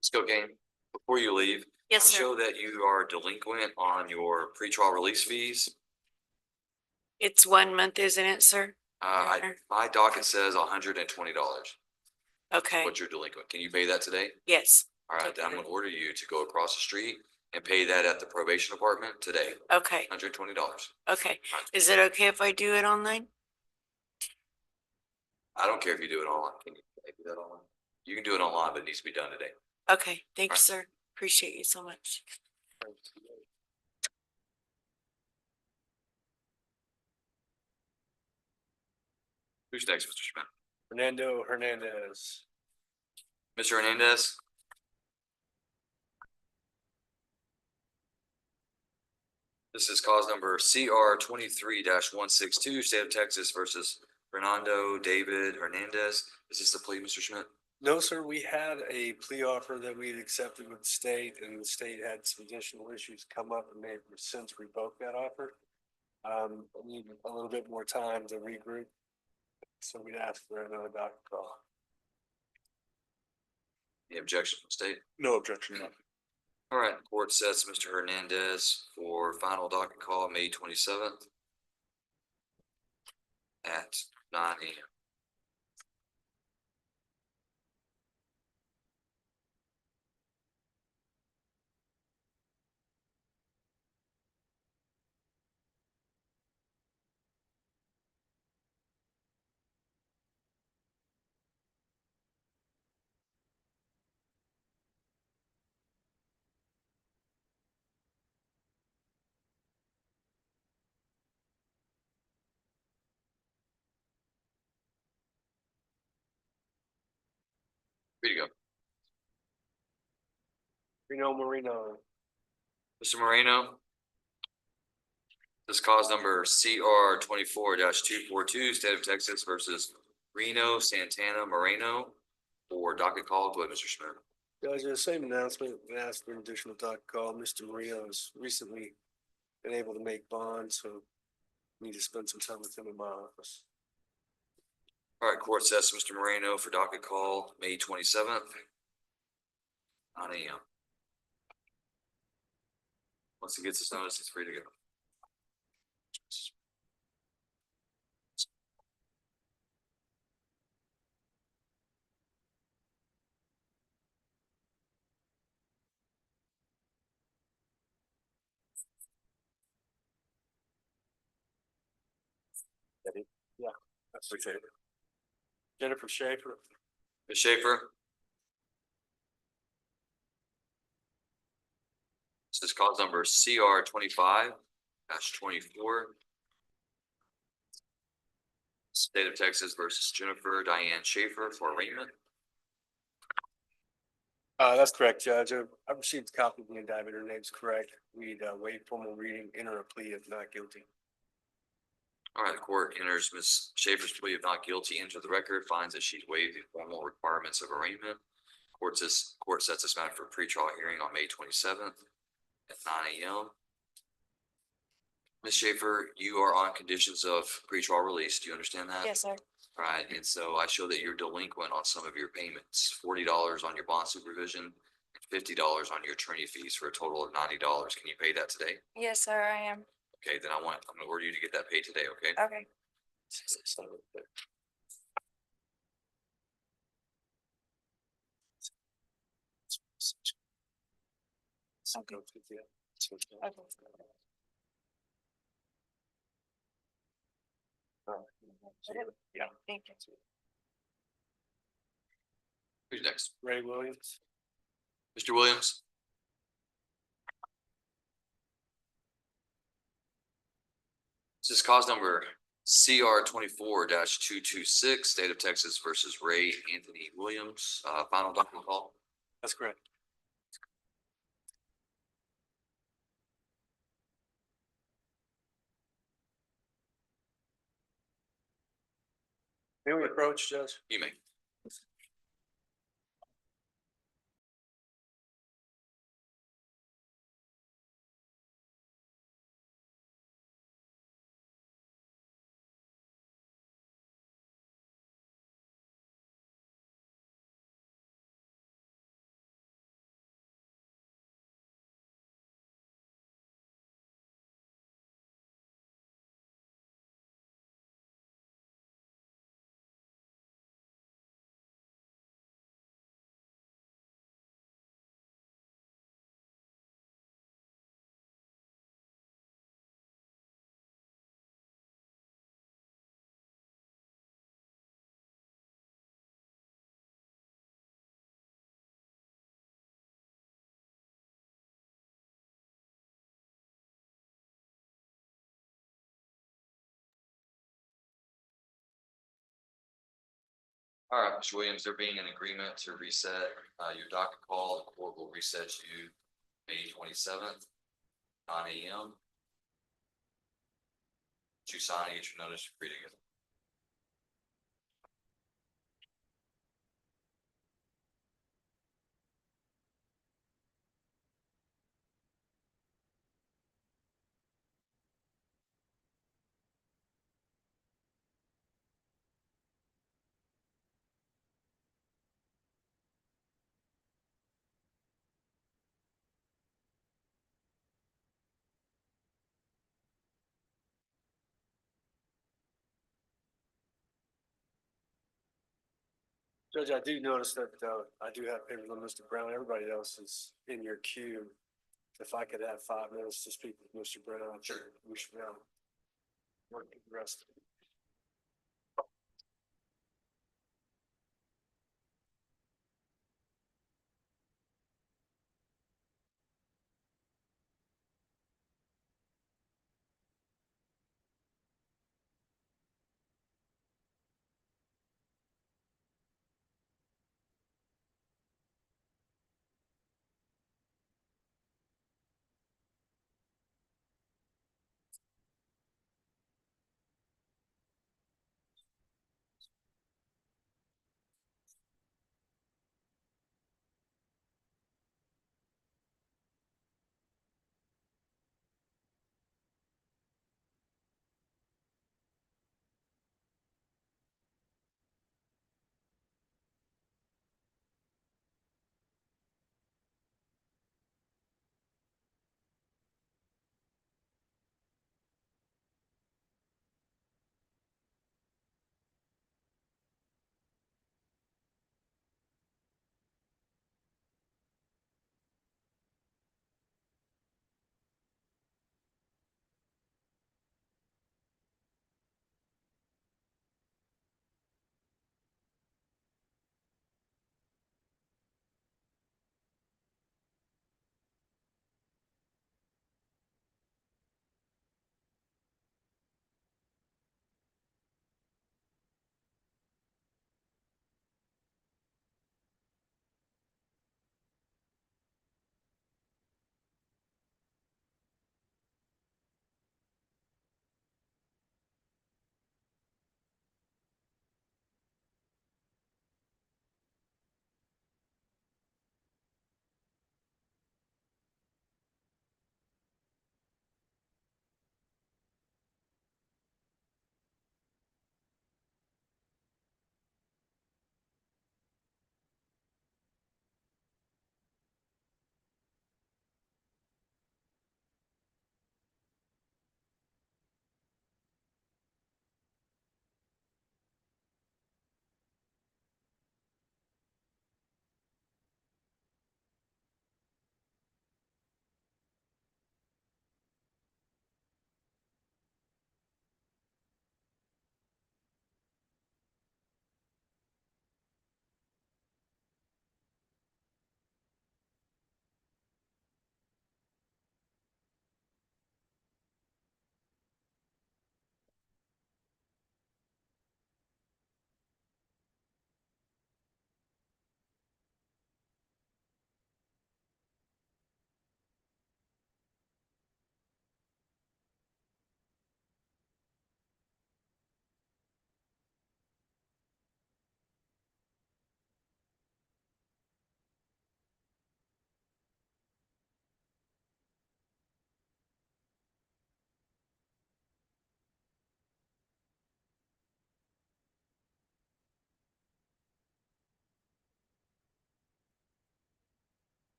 Ms. Cocaine, before you leave. Yes, sir. Show that you are delinquent on your pretrial release fees. It's 1 month, isn't it, sir? My docket says $120. Okay, What you're delinquent. Can you pay that today? yes. All right, then I'm gonna order you to go across the street and pay that at the probation department today, Okay, $120. okay. Is it okay if I do it online? I don't care if you do it online. Can you do that online? You can do it online, but it needs to be done today. Okay, thank you, Right. sir. Appreciate you so much. Who's next, Mr. Schmidt? Fernando Hernandez. Mr. Hernandez? This is cause number CR 23-162, State of Texas versus Fernando David Hernandez. Is this the plea, Mr. Schmidt? No, sir, we had a plea offer that we had accepted with the state, and the state had some additional issues come up, and they've since revoked that offer. We need a little bit more time to regroup, so we'd ask for another docket call. Any objection from state? No objection. Your Honor. All right, court sets Mr. Hernandez for final docket call, May 27th at 9 a.m. Here you go. Reno Marino. Mr. Moreno. This cause number CR 24-242, State of Texas versus Reno Santana Moreno for docket call. Go ahead, Mr. Schmidt. Guys, the same announcement, we asked for an additional docket call. Mr. Marino has recently been able to make bonds, so need to spend some time with him in my office. All right, court sets Mr. Moreno for docket call, May 27th. 9 a.m. Once he gets his notice, he's free to go. Yeah, that's appreciate it. Jennifer Schaefer. Ms. Schaefer. This is cause number CR 25-24, State of Texas versus Jennifer Diane Schaefer for arraignment. That's correct, Judge. I received a copy of the indictment. Her name's correct. We'd waive formal reading, enter a plea of not guilty. All right, the court enters Ms. Schaefer's plea of not guilty into the record, finds that she's waived the formal requirements of arraignment. Court sets this matter for a pretrial hearing on May 27th at 9 a.m. Ms. Schaefer, you are on conditions of pretrial release. Do you understand that? Yes, sir. All right, and so I show that you're delinquent on some of your payments, $40 on your bond supervision, and $50 on your attorney fees for a total of $90. Can you pay that today? Yes, sir, I am. Okay, then I'm gonna order you to get that paid today, okay? Okay. Yeah. Thank you. Who's next? Ray Williams. Mr. Williams? This is cause number CR 24-226, State of Texas versus Ray Anthony Williams, final document call. That's correct. May we approach, Judge? You may. All right, Mr. Williams, there being an agreement to reset your docket call, the court will reset you May 27th, 9 a.m. You sign, get your notice, you're free to go. Judge, I do notice that I do have papers on Mr. Brown. Everybody else is in your queue. If I could have 5 minutes to speak with Mr. Brown, I'm sure we should work the rest.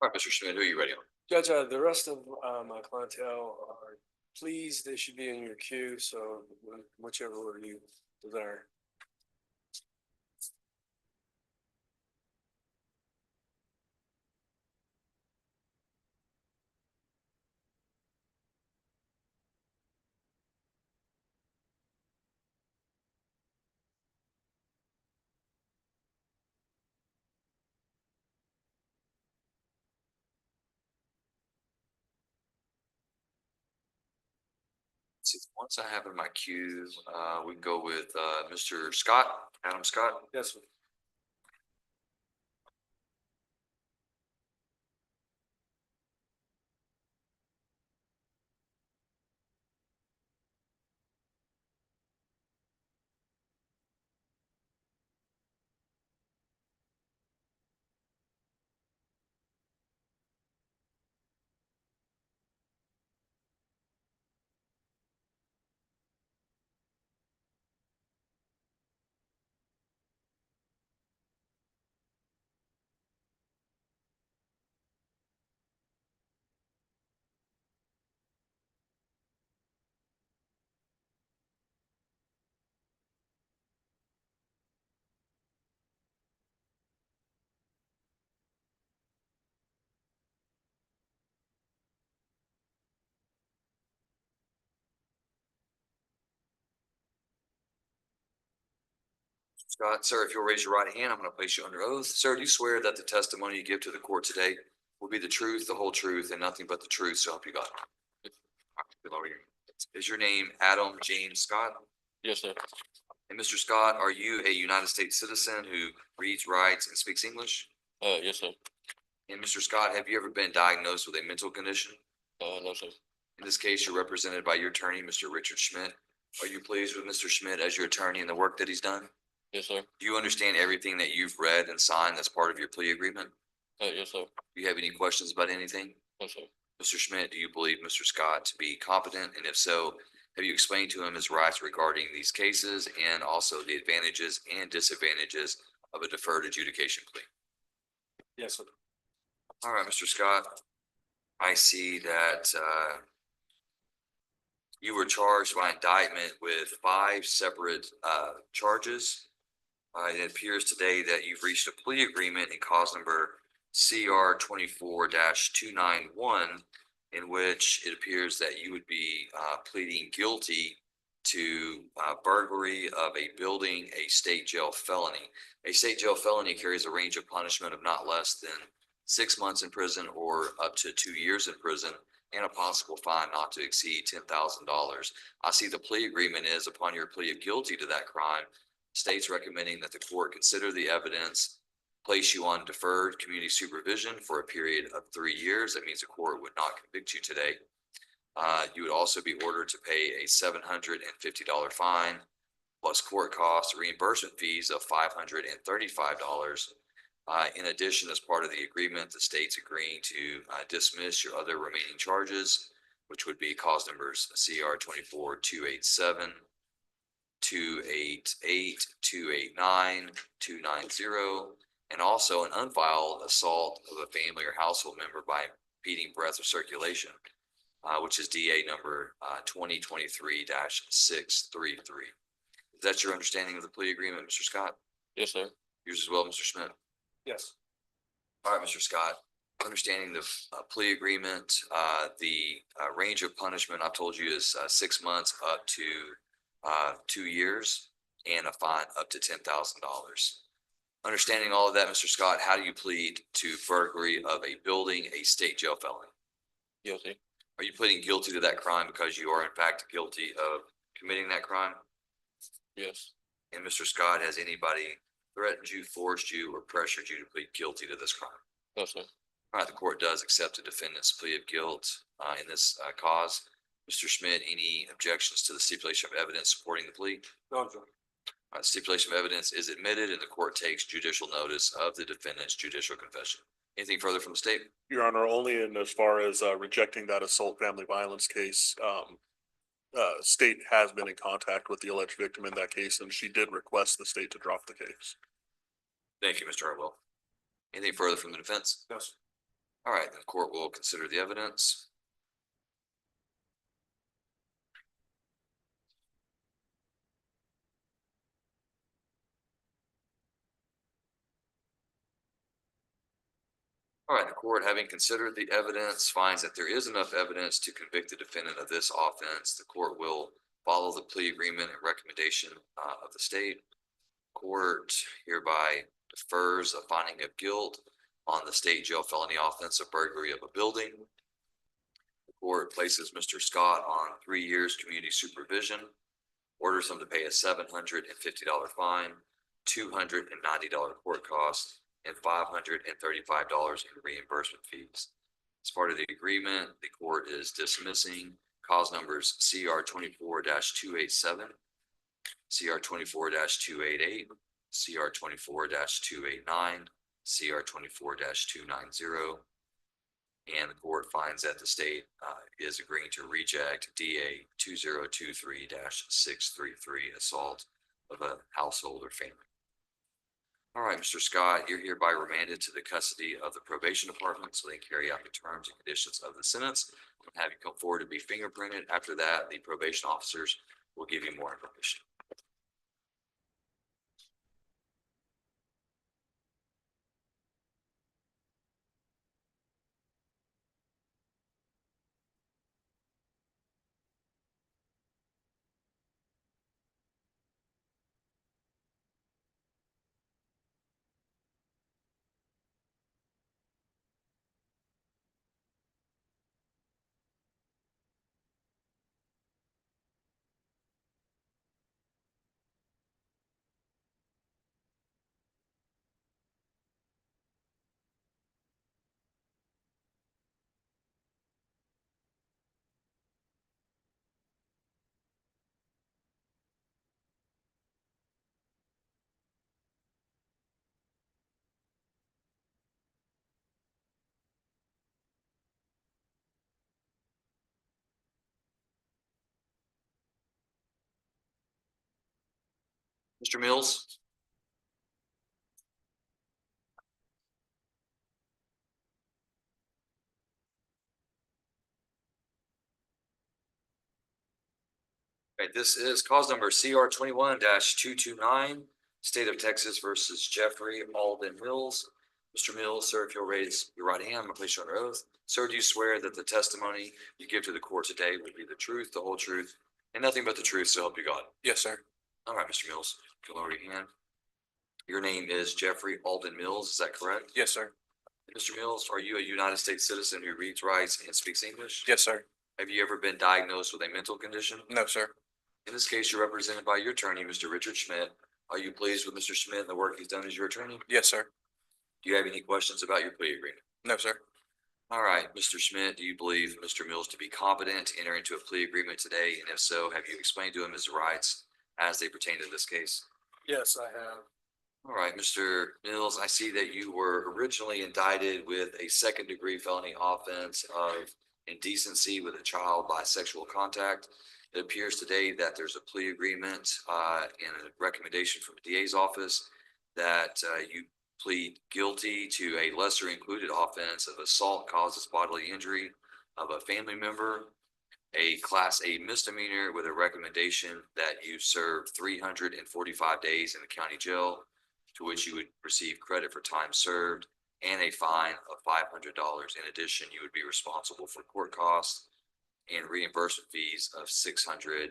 All right, Mr. Schmidt, who are you ready on? Judge, the rest of, my clientele are pleased. They should be in your queue, so whichever order you desire. See, once I have in my queue, we can go with, Mr. Scott, Adam Scott. Yes, sir. Scott, sir, if you'll raise your right hand, I'm going to place you under oath. Sir, do you swear that the testimony you give to the court today will be the truth, the whole truth, and nothing but the truth, so help you God? Is your name Adam James Scott? Yes, sir. And Mr. Scott, are you a United States citizen who reads, writes, and speaks English? Yes, sir. And Mr. Scott, have you ever been diagnosed with a mental condition? No, sir. In this case, you're represented by your attorney, Mr. Richard Schmidt. Are you pleased with Mr. Schmidt as your attorney and the work that he's done? Yes, sir. Do you understand everything that you've read and signed as part of your plea agreement? Yes, sir. Do you have any questions about anything? No, sir. Mr. Schmidt, do you believe Mr. Scott to be competent? And if so, have you explained to him his rights regarding these cases and also the advantages and disadvantages of a deferred adjudication plea? Yes, sir. All right, Mr. Scott, I see that you were charged by indictment with 5 separate charges. It appears today that you've reached a plea agreement in cause number CR 24-291, in which it appears that you would be pleading guilty to burglary of a building, a state jail felony. A state jail felony carries a range of punishment of not less than 6 months in prison or up to 2 years in prison, and a possible fine not to exceed $10,000. I see the plea agreement is upon your plea of guilty to that crime, states recommending that the court consider the evidence, place you on deferred community supervision for a period of 3 years. That means the court would not convict you today. You would also be ordered to pay a $750 fine plus court costs, reimbursement fees of $535. In addition, as part of the agreement, the state's agreeing to dismiss your other remaining charges, which would be cause numbers CR 24-287, 288, 289, 290, and also an unfiled assault of a family or household member by impeding breath or circulation, which is DA number 2023-633. Is that your understanding of the plea agreement, Mr. Scott? Yes, sir. Yours as well, Mr. Schmidt? Yes. All right, Mr. Scott, understanding the plea agreement, the range of punishment I've told you is 6 months up to 2 years and a fine up to $10,000. Understanding all of that, Mr. Scott, how do you plead to burglary of a building, a state jail felony? Guilty. Are you pleading guilty to that crime because you are in fact guilty of committing that crime? Yes. And Mr. Scott, has anybody threatened you, forced you, or pressured you to plead guilty to this crime? No, sir. All right, the court does accept the defendant's plea of guilt in this cause. Mr. Schmidt, any objections to the stipulation of evidence supporting the plea? No, sir. Stipulation of evidence is admitted and the court takes judicial notice of the defendant's judicial confession. Anything further from the state? Your Honor, only in as far as rejecting that assault family violence case, state has been in contact with the alleged victim in that case, and she did request the state to drop the case. Thank you, Mr. Hartwell. Anything further from the defense? Yes. All right, the court will consider the evidence. All right, the court, having considered the evidence, finds that there is enough evidence to convict the defendant of this offense. The court will follow the plea agreement and recommendation of the state. Court hereby defers a finding of guilt on the state jail felony offense of burglary of a building. The court places Mr. Scott on 3 years community supervision, orders him to pay a $750 fine, $290 court costs, and $535 in reimbursement fees. As part of the agreement, the court is dismissing cause numbers CR 24-287, CR 24-288, CR 24-289, CR 24-290. And the court finds that the state is agreeing to reject DA 2023-633 assault of a household or family. All right, Mr. Scott, you're hereby remanded to the custody of the probation department so they can carry out the terms and conditions of the sentence. We'll have you come forward to be fingerprinted. After that, the probation officers will give you more information. Mr. Mills? Okay, this is cause number CR 21-229, State of Texas versus Jeffrey Alden Mills. Mr. Mills, sir, if you'll raise your right hand, I'm gonna place you under oath. Sir, do you swear that the testimony you give to the court today will be the truth, the whole truth, and nothing but the truth, so help you God? Yes, sir. All right, Mr. Mills, if you'll lower your hand. Your name is Jeffrey Alden Mills, is that correct? Yes, sir. Mr. Mills, are you a United States citizen who reads, writes, and speaks English? Yes, sir. Have you ever been diagnosed with a mental condition? No, sir. In this case, you're represented by your attorney, Mr. Richard Schmidt. Are you pleased with Mr. Schmidt and the work he's done as your attorney? Yes, sir. Do you have any questions about your plea agreement? No, sir. All right, Mr. Schmidt, do you believe Mr. Mills to be competent to enter into a plea agreement today? And if so, have you explained to him his rights as they pertain to this case? Yes, I have. All right, Mr. Mills, I see that you were originally indicted with a second-degree felony offense of indecency with a child by sexual contact. It appears today that there's a plea agreement and a recommendation from the DA's office that you plead guilty to a lesser included offense of assault causes bodily injury of a family member, a Class A misdemeanor with a recommendation that you serve 345 days in the county jail, to which you would receive credit for time served, and a fine of $500. In addition, you would be responsible for court costs and reimbursement fees of $605.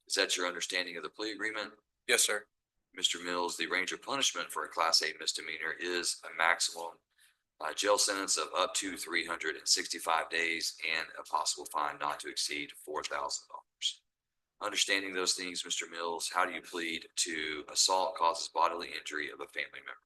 Is that your understanding of the plea agreement? Yes, sir. Mr. Mills, the range of punishment for a Class A misdemeanor is a maximum jail sentence of up to 365 days and a possible fine not to exceed $4,000. Understanding those things, Mr. Mills, how do you plead to assault causes bodily injury of a family member?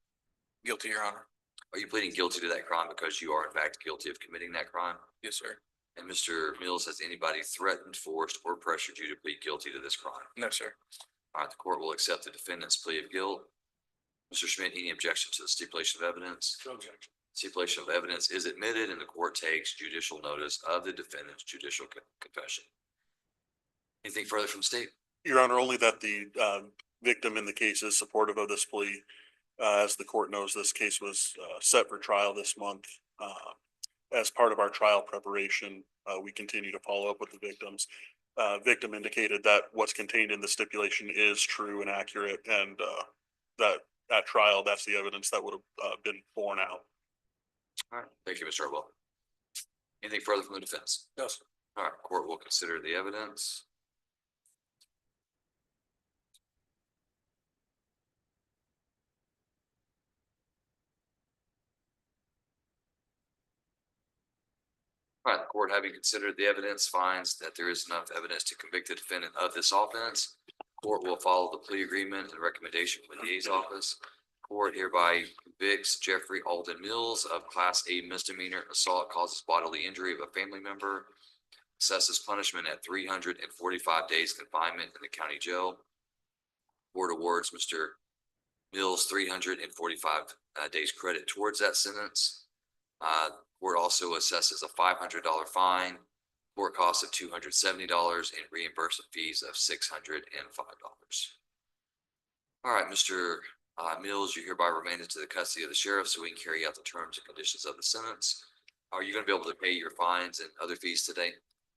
Guilty, Your Honor. Are you pleading guilty to that crime because you are in fact guilty of committing that crime? Yes, sir. And Mr. Mills, has anybody threatened, forced, or pressured you to plead guilty to this crime? No, sir. All right, the court will accept the defendant's plea of guilt. Mr. Schmidt, any objection to the stipulation of evidence? No objection. Stipulation of evidence is admitted and the court takes judicial notice of the defendant's judicial confession. Anything further from the state? Your Honor, only that the victim in the case is supportive of this plea As the court knows, this case was set for trial this month. As part of our trial preparation, we continue to follow up with the victims. Victim indicated that what's contained in the stipulation is true and accurate, and that at trial, that's the evidence that would have been borne out. All right, thank you, Mr. Hartwell. Anything further from the defense? Yes. All right, court will consider the evidence. All right, the court, having considered the evidence, finds that there is enough evidence to convict the defendant of this offense. Court will follow the plea agreement and recommendation from the DA's office. Court hereby convicts Jeffrey Alden Mills of Class A misdemeanor assault causes bodily injury of a family member. Assesses punishment at 345 days confinement in the county jail. Court awards Mr. Mills 345 days credit towards that sentence. Court also assesses a $500 fine, court costs of $270, and reimbursement fees of $605. All right, Mr. Mills, you hereby remain into the custody of the sheriff so we can carry out the terms and conditions of the sentence. Are you going to be able to pay your fines and other fees today?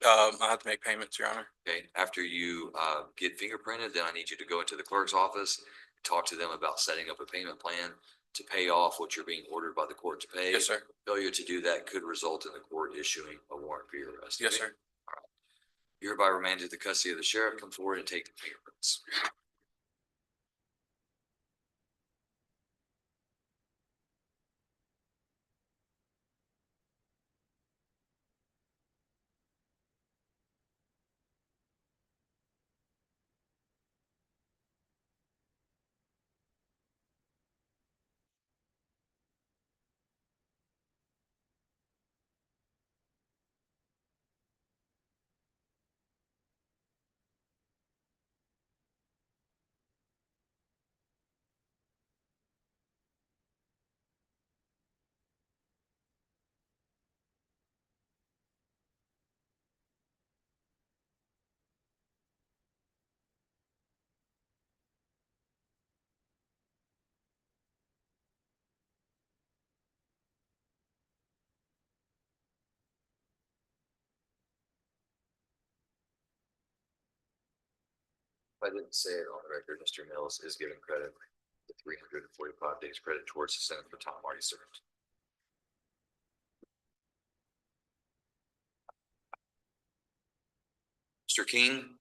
I have to make payments, Your Honor. Okay, after you get fingerprinted, then I need you to go into the clerk's office, talk to them about setting up a payment plan to pay off what you're being ordered by the court to pay. Yes, sir. Failure to do that could result in the court issuing a warrant for your arrest. Yes, Okay? sir. You're hereby remanded to the custody of the sheriff. Come forward and take the fingerprints. If I didn't say it on the record, Mr. Mills is given credit, the 345 days credit towards the sentence for time already served. Mr. King.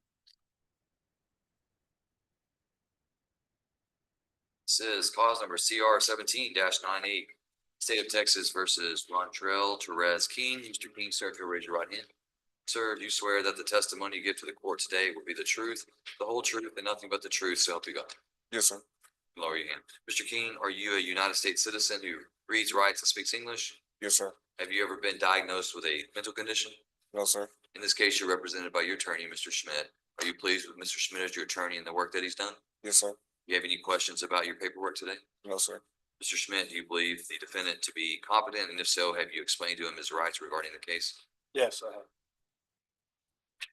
This is cause number CR 17-98, State of Texas versus Rontrell Therese King. Mr. King, sir, if you'll raise your right hand. Sir, do you swear that the testimony you give to the court today will be the truth, the whole truth, and nothing but the truth, so help you God? Yes, sir. Lower your hand. Mr. King, are you a United States citizen who reads, writes, and speaks English? Yes, sir. Have you ever been diagnosed with a mental condition? No, sir. In this case, you're represented by your attorney, Mr. Schmidt. Are you pleased with Mr. Schmidt as your attorney and the work that he's done? Yes, sir. You have any questions about your paperwork today? No, sir. Mr. Schmidt, do you believe the defendant to be competent? And if so, have you explained to him his rights regarding the case? Yes, I have.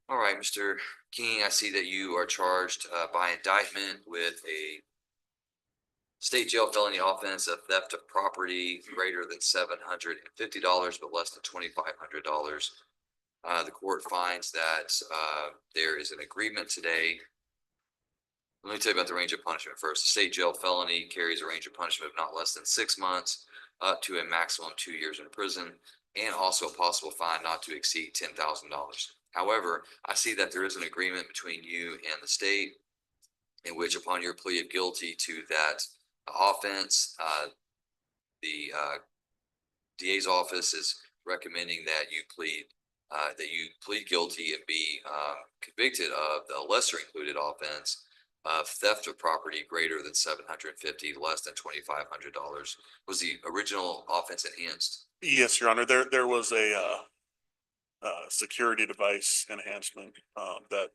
All right, Mr. King, I see that you are charged by indictment with a state jail felony offense of theft of property greater than $750, but less than $2,500. The court finds that there is an agreement today. Let me tell you about the range of punishment first. The state jail felony carries a range of punishment of not less than 6 months up to a maximum 2 years in prison, and also a possible fine not to exceed $10,000. However, I see that there is an agreement between you and the state in which, upon your plea of guilty to that offense, the DA's office is recommending that you plead guilty and be convicted of the lesser included offense of theft of property greater than $750, less than $2,500. Was the original offense enhanced? Yes, Your Honor. There was a security device enhancement that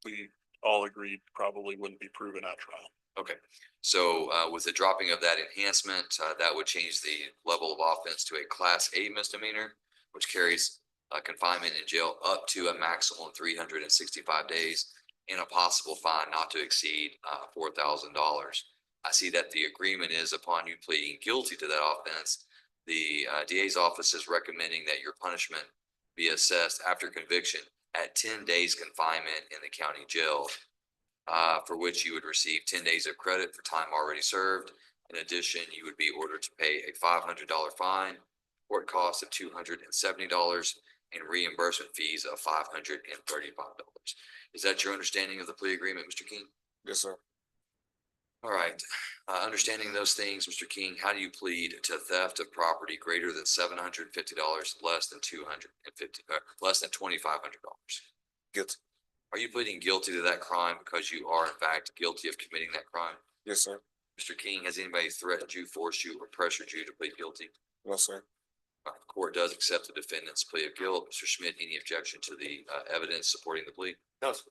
we all agreed probably wouldn't be proven at trial. Okay, so with the dropping of that enhancement, that would change the level of offense to a Class A misdemeanor, which carries confinement in jail up to a maximum of 365 days and a possible fine not to exceed $4,000. I see that the agreement is upon you pleading guilty to that offense. The DA's office is recommending that your punishment be assessed after conviction at 10 days confinement in the county jail, for which you would receive 10 days of credit for time already served. In addition, you would be ordered to pay a $500 fine, court costs of $270, and reimbursement fees of $535. Is that your understanding of the plea agreement, Mr. King? Yes, sir. All right, understanding those things, Mr. King, how do you plead to theft of property greater than $750, less than less than $2,500? Guilty. Are you pleading guilty to that crime because you are in fact guilty of committing that crime? Yes, sir. Mr. King, has anybody threatened you, forced you, or pressured you to plead guilty? No, sir. The court does accept the defendant's plea of guilt. Mr. Schmidt, any objection to the evidence supporting the plea? No, sir.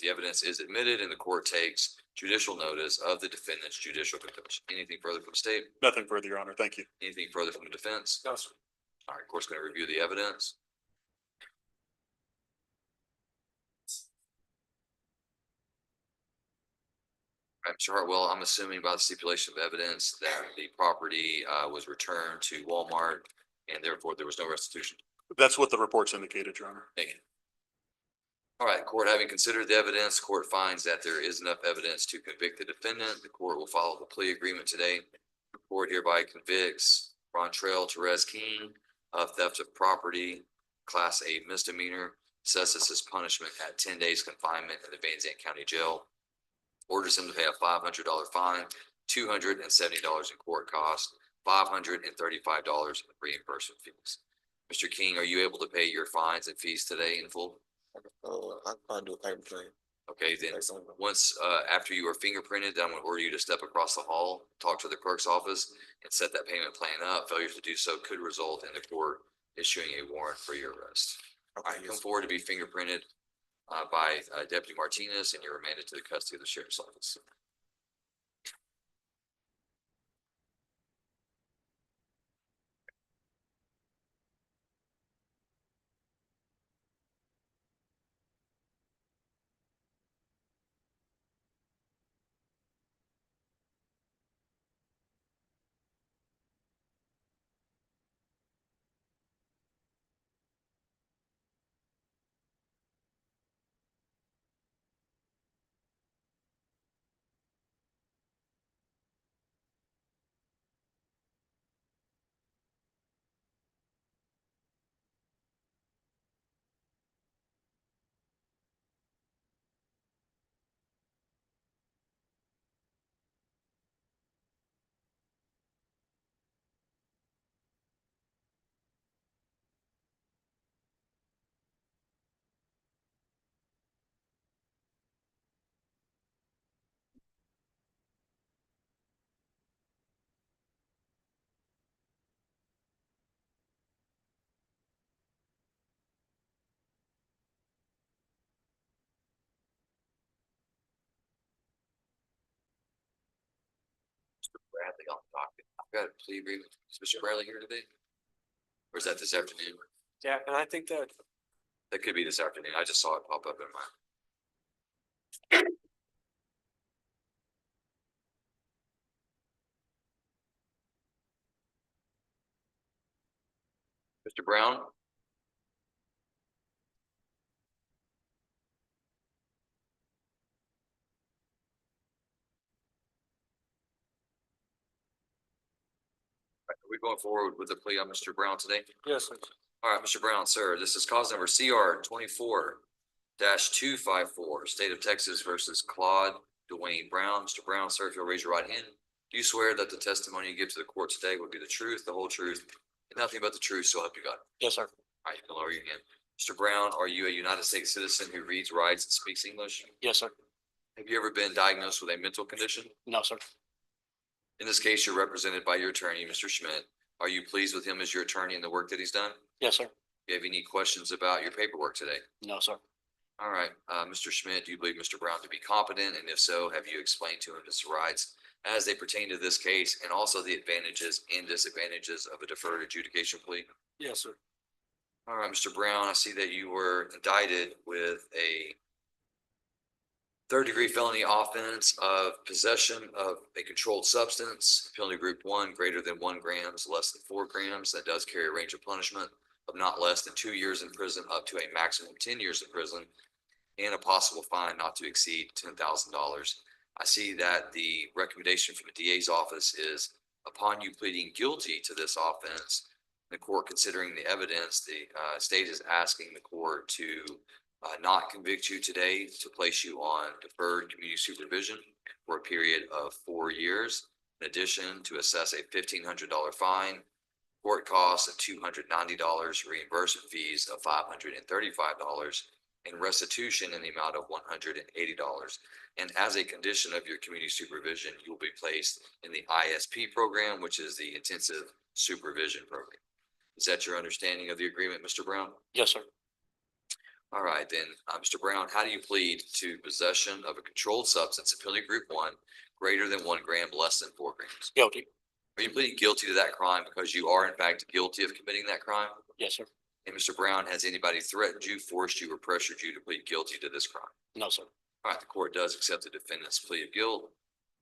The evidence is admitted and the court takes judicial notice of the defendant's judicial confession. Anything further from the state? Nothing further, Your Honor. Thank you. Anything further from the defense? No, sir. All right, court's going to review the evidence. All right, Mr. Hartwell, I'm assuming by the stipulation of evidence that the property was returned to Walmart and therefore there was no restitution. That's what the reports indicated, Your Honor. Thank you. All right, court, having considered the evidence, court finds that there is enough evidence to convict the defendant. The court will follow the plea agreement today. The court hereby convicts Rontrell Therese King of theft of property, Class A misdemeanor, assesses his punishment at 10 days confinement in the Van Zandt County Jail, orders him to pay a $500 fine, $270 in court costs, $535 in reimbursement fees. Mr. King, are you able to pay your fines and fees today in full? I can probably do a payment plan. Okay, then once, after you are fingerprinted, then I'm gonna order you to step across the hall, talk to the clerk's office and set that payment plan up. Failure to do so could result in the court issuing a warrant for your arrest. All right, come forward to be fingerprinted by Deputy Martinez and you're remanded to the custody of the sheriff's office. Bradley on the docket. I've got a plea agreement. Is Mr. Bradley here today? Or is that this afternoon? Yeah, and I think that That could be this afternoon. I just saw it pop up in my. Mr. Brown? Are we going forward with the plea on Mr. Brown today? yes, sir. All right, Mr. Brown, sir, this is cause number CR 24-254, State of Texas versus Claude Dwayne Brown. Mr. Brown, sir, if you'll raise your right hand, do you swear that the testimony you give to the court today will be the truth, the whole truth, and nothing but the truth, so help you God? Yes, sir. All right, you can lower your hand. Mr. Brown, are you a United States citizen who reads, writes, and speaks English? Yes, sir. Have you ever been diagnosed with a mental condition? No, sir. In this case, you're represented by your attorney, Mr. Schmidt. Are you pleased with him as your attorney and the work that he's done? Yes, sir. Do you have any questions about your paperwork today? No, sir. All right, Mr. Schmidt, do you believe Mr. Brown to be competent? And if so, have you explained to him his rights as they pertain to this case and also the advantages and disadvantages of a deferred adjudication plea? Yes, sir. All right, Mr. Brown, I see that you were indicted with a Third degree felony offense of possession of a controlled substance, penalty group 1, greater than 1 grams, less than 4 grams. That does carry a range of punishment of not less than 2 years in prison up to a maximum 10 years in prison, and a possible fine not to exceed $10,000. I see that the recommendation from the DA's office is, upon you pleading guilty to this offense, the court considering the evidence, the state is asking the court to not convict you today, to place you on deferred community supervision for a period of 4 years. In addition, to assess a $1,500 fine, court costs of $290, reimbursement fees of $535, and restitution in the amount of $180. And as a condition of your community supervision, you will be placed in the ISP program, which is the intensive supervision program. Is that your understanding of the agreement, Mr. Brown? Yes, sir. All right, then, Mr. Brown, how do you plead to possession of a controlled substance in penalty group 1, greater than 1 gram, less than 4 grams? Guilty. Are you pleading guilty to that crime because you are in fact guilty of committing that crime? Yes, sir. And Mr. Brown, has anybody threatened you, forced you, or pressured you to plead guilty to this crime? No, sir. All right, the court does accept the defendant's plea of guilt.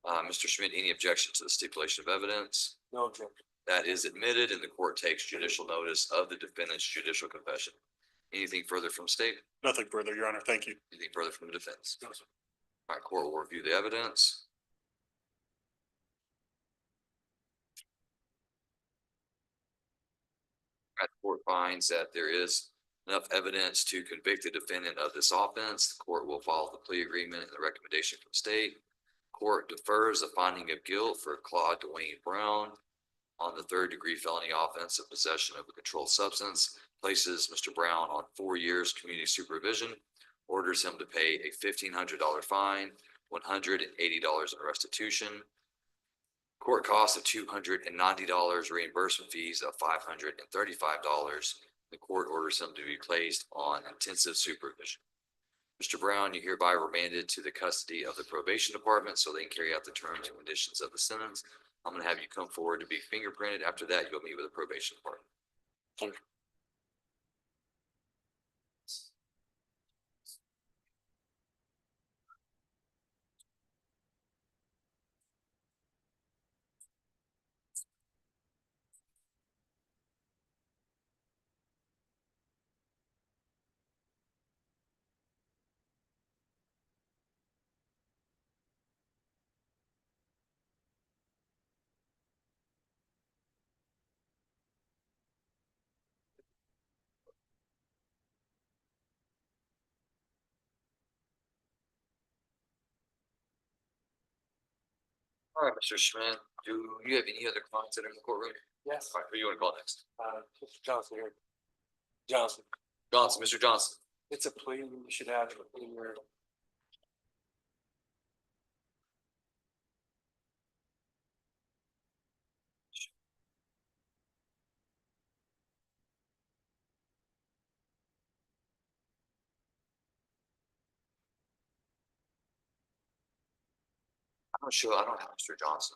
Mr. Schmidt, any objection to the stipulation of evidence? No objection. That is admitted, and the court takes judicial notice of the defendant's judicial confession. Anything further from state? Nothing further, Your Honor. Thank you. Anything further from the defense? No, sir. All right, court will review the evidence. All right, the court finds that there is enough evidence to convict the defendant of this offense. The court will follow the plea agreement and the recommendation from state. Court defers the finding of guilt for Claude Dwayne Brown on the 3rd degree felony offense of possession of a controlled substance, places Mr. Brown on 4 years community supervision, orders him to pay a $1,500 fine, $180 in restitution, court costs of $290, reimbursement fees of $535. The court orders him to be placed on intensive supervision. Mr. Brown, you hereby remanded to the custody of the probation department so they can carry out the terms and conditions of the sentence. I'm going to have you come forward to be fingerprinted. After that, you'll meet with the probation department. Thank you. All right, Mr. Schmidt, do you have any other clients that are in the courtroom? Yes. All right, who do you want to call next? Mr. Johnson here. Johnson, Johnson, Mr. Johnson. it's a plea. You should have it in your. I'm not sure. I don't have Mr. Johnson.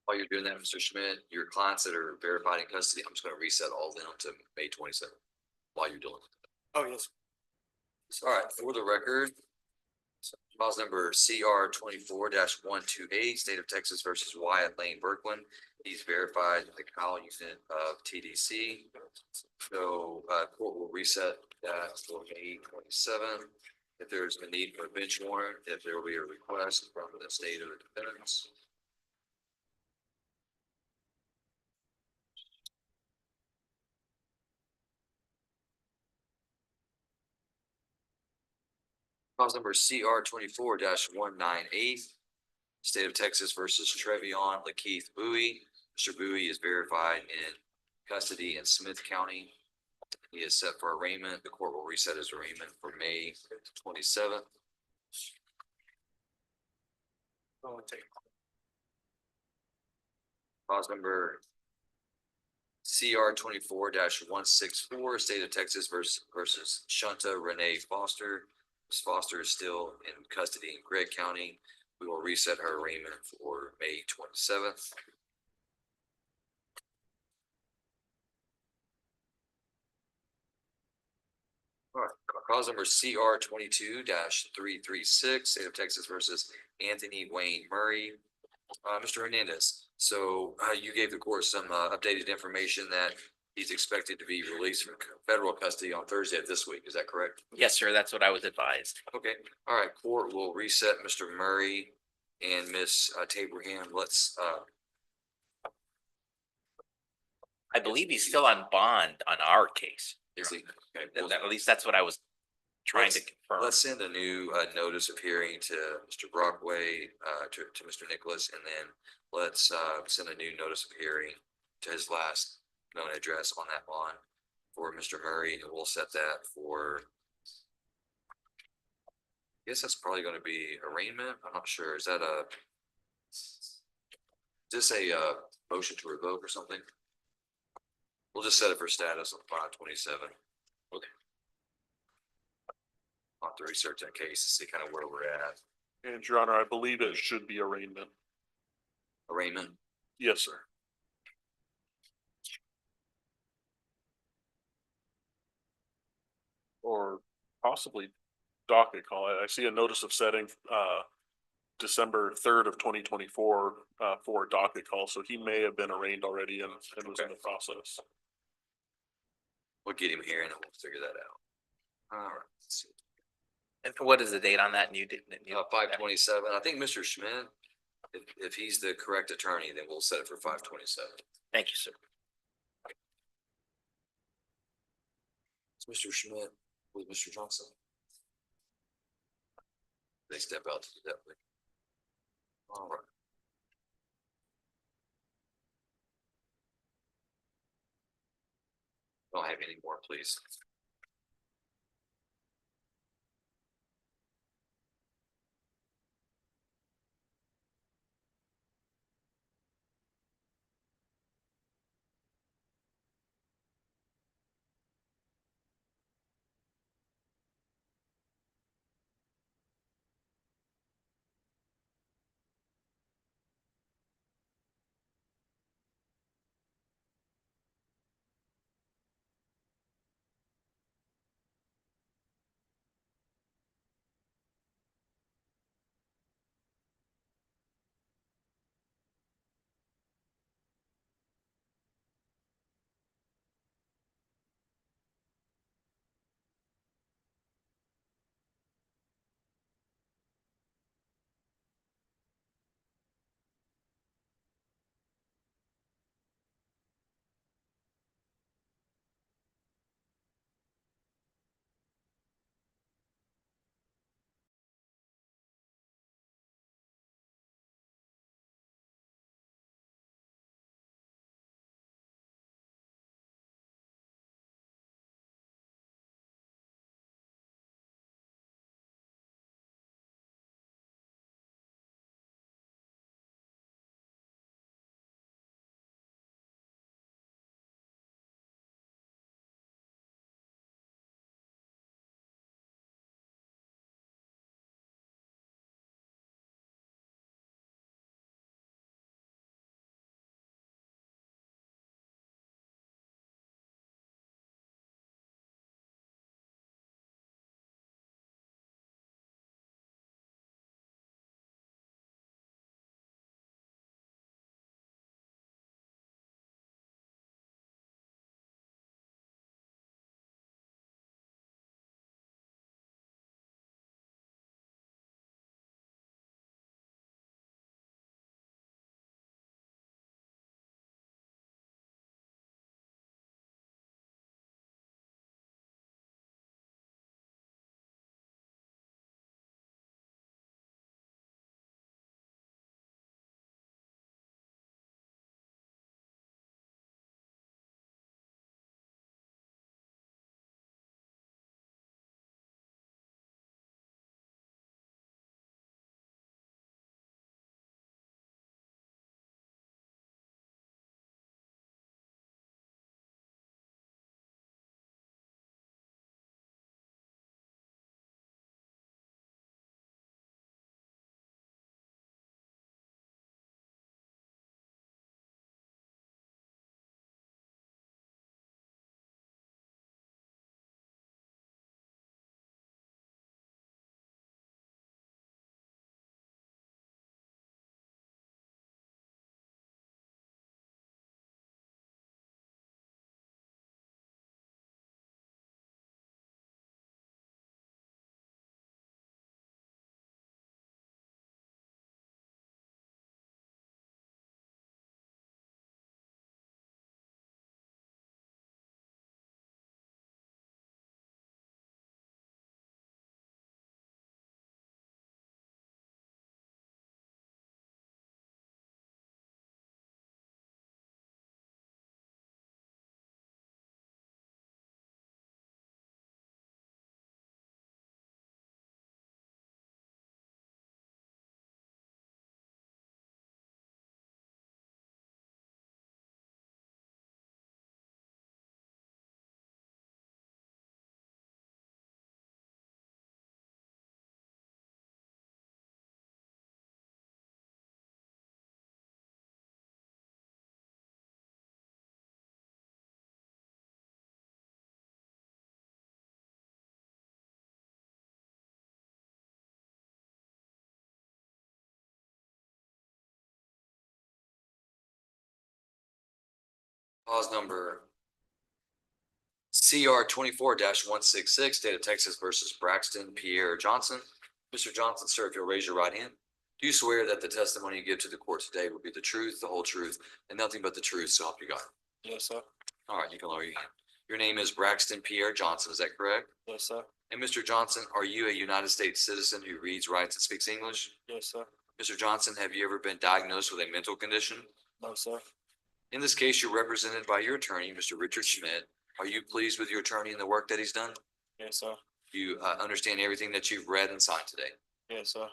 While you're doing that, Mr. Schmidt, your clients that are verified in custody, I'm just going to reset all of them to May 27th while you're doing it. Oh, yes. All right, for the record, files number CR 24-128, State of Texas versus Wyatt Lane Berkman. He's verified in the Kyle unit of TDC. So court will reset that for May 27th. If there's a need for a bench warrant, if there will be a request from the state or the defendants. Cause number CR 24-198, State of Texas versus Trevion Lakeith Bowie. Mr. Bowie is verified in custody in Smith County. He is set for arraignment. The court will reset his arraignment for May 27th. Cause number CR 24-164, State of Texas versus Shunta Renee Foster. Ms. Foster is still in custody in Gregg County. We will reset her arraignment for May 27th. All right, cause number CR 22-336, State of Texas versus Anthony Wayne Murray. Mr. Hernandez, so you gave the court some updated information that he's expected to be released from federal custody on Thursday of this week. Is that correct? Yes, sir. That's what I was advised. Okay, all right, court will reset Mr. Murray and Miss Tabraham. Let's I believe he's still on bond on our case. is he? Okay, At least that's what I was trying to confirm. let's send a new notice of hearing to Mr. Brockway, to Mr. Nicholas, and then let's send a new notice of hearing to his last known address on that bond for Mr. Murray, and we'll set that for. I guess that's probably going to be arraignment. I'm not sure. Is that is this a motion to revoke or something? We'll just set it for status on 5/27. Okay. I'll have to research that case to see kind of where we're at. And Your Honor, I believe it should be arraignment. Arraignment. Yes, sir. Or possibly docket call. I see a notice of setting, December 3rd of 2024, for a docket call. So he may have been arraigned already and was in the process. We'll get him here and then we'll figure that out. All right. Let's see. And what is the date on that new? 5/27. I think Mr. Schmidt, if he's the correct attorney, then we'll set it for 5/27. Thank you, sir. It's Mr. Schmidt with Mr. Johnson. They step out to the deputy. All right. Don't have any more, please. Cause number CR 24-166, State of Texas versus Braxton Pierre Johnson. Mr. Johnson, sir, if you'll raise your right hand. Do you swear that the testimony you give to the court today will be the truth, the whole truth, and nothing but the truth, so help you God? Yes, sir. All right, you can lower your hand. Your name is Braxton Pierre Johnson, is that correct? Yes, sir. And Mr. Johnson, are you a United States citizen who reads, writes, and speaks English? Yes, sir. Mr. Johnson, have you ever been diagnosed with a mental condition? No, sir. In this case, you're represented by your attorney, Mr. Richard Schmidt. Are you pleased with your attorney and the work that he's done? Yes, sir. You understand everything that you've read and signed today? Yes, sir.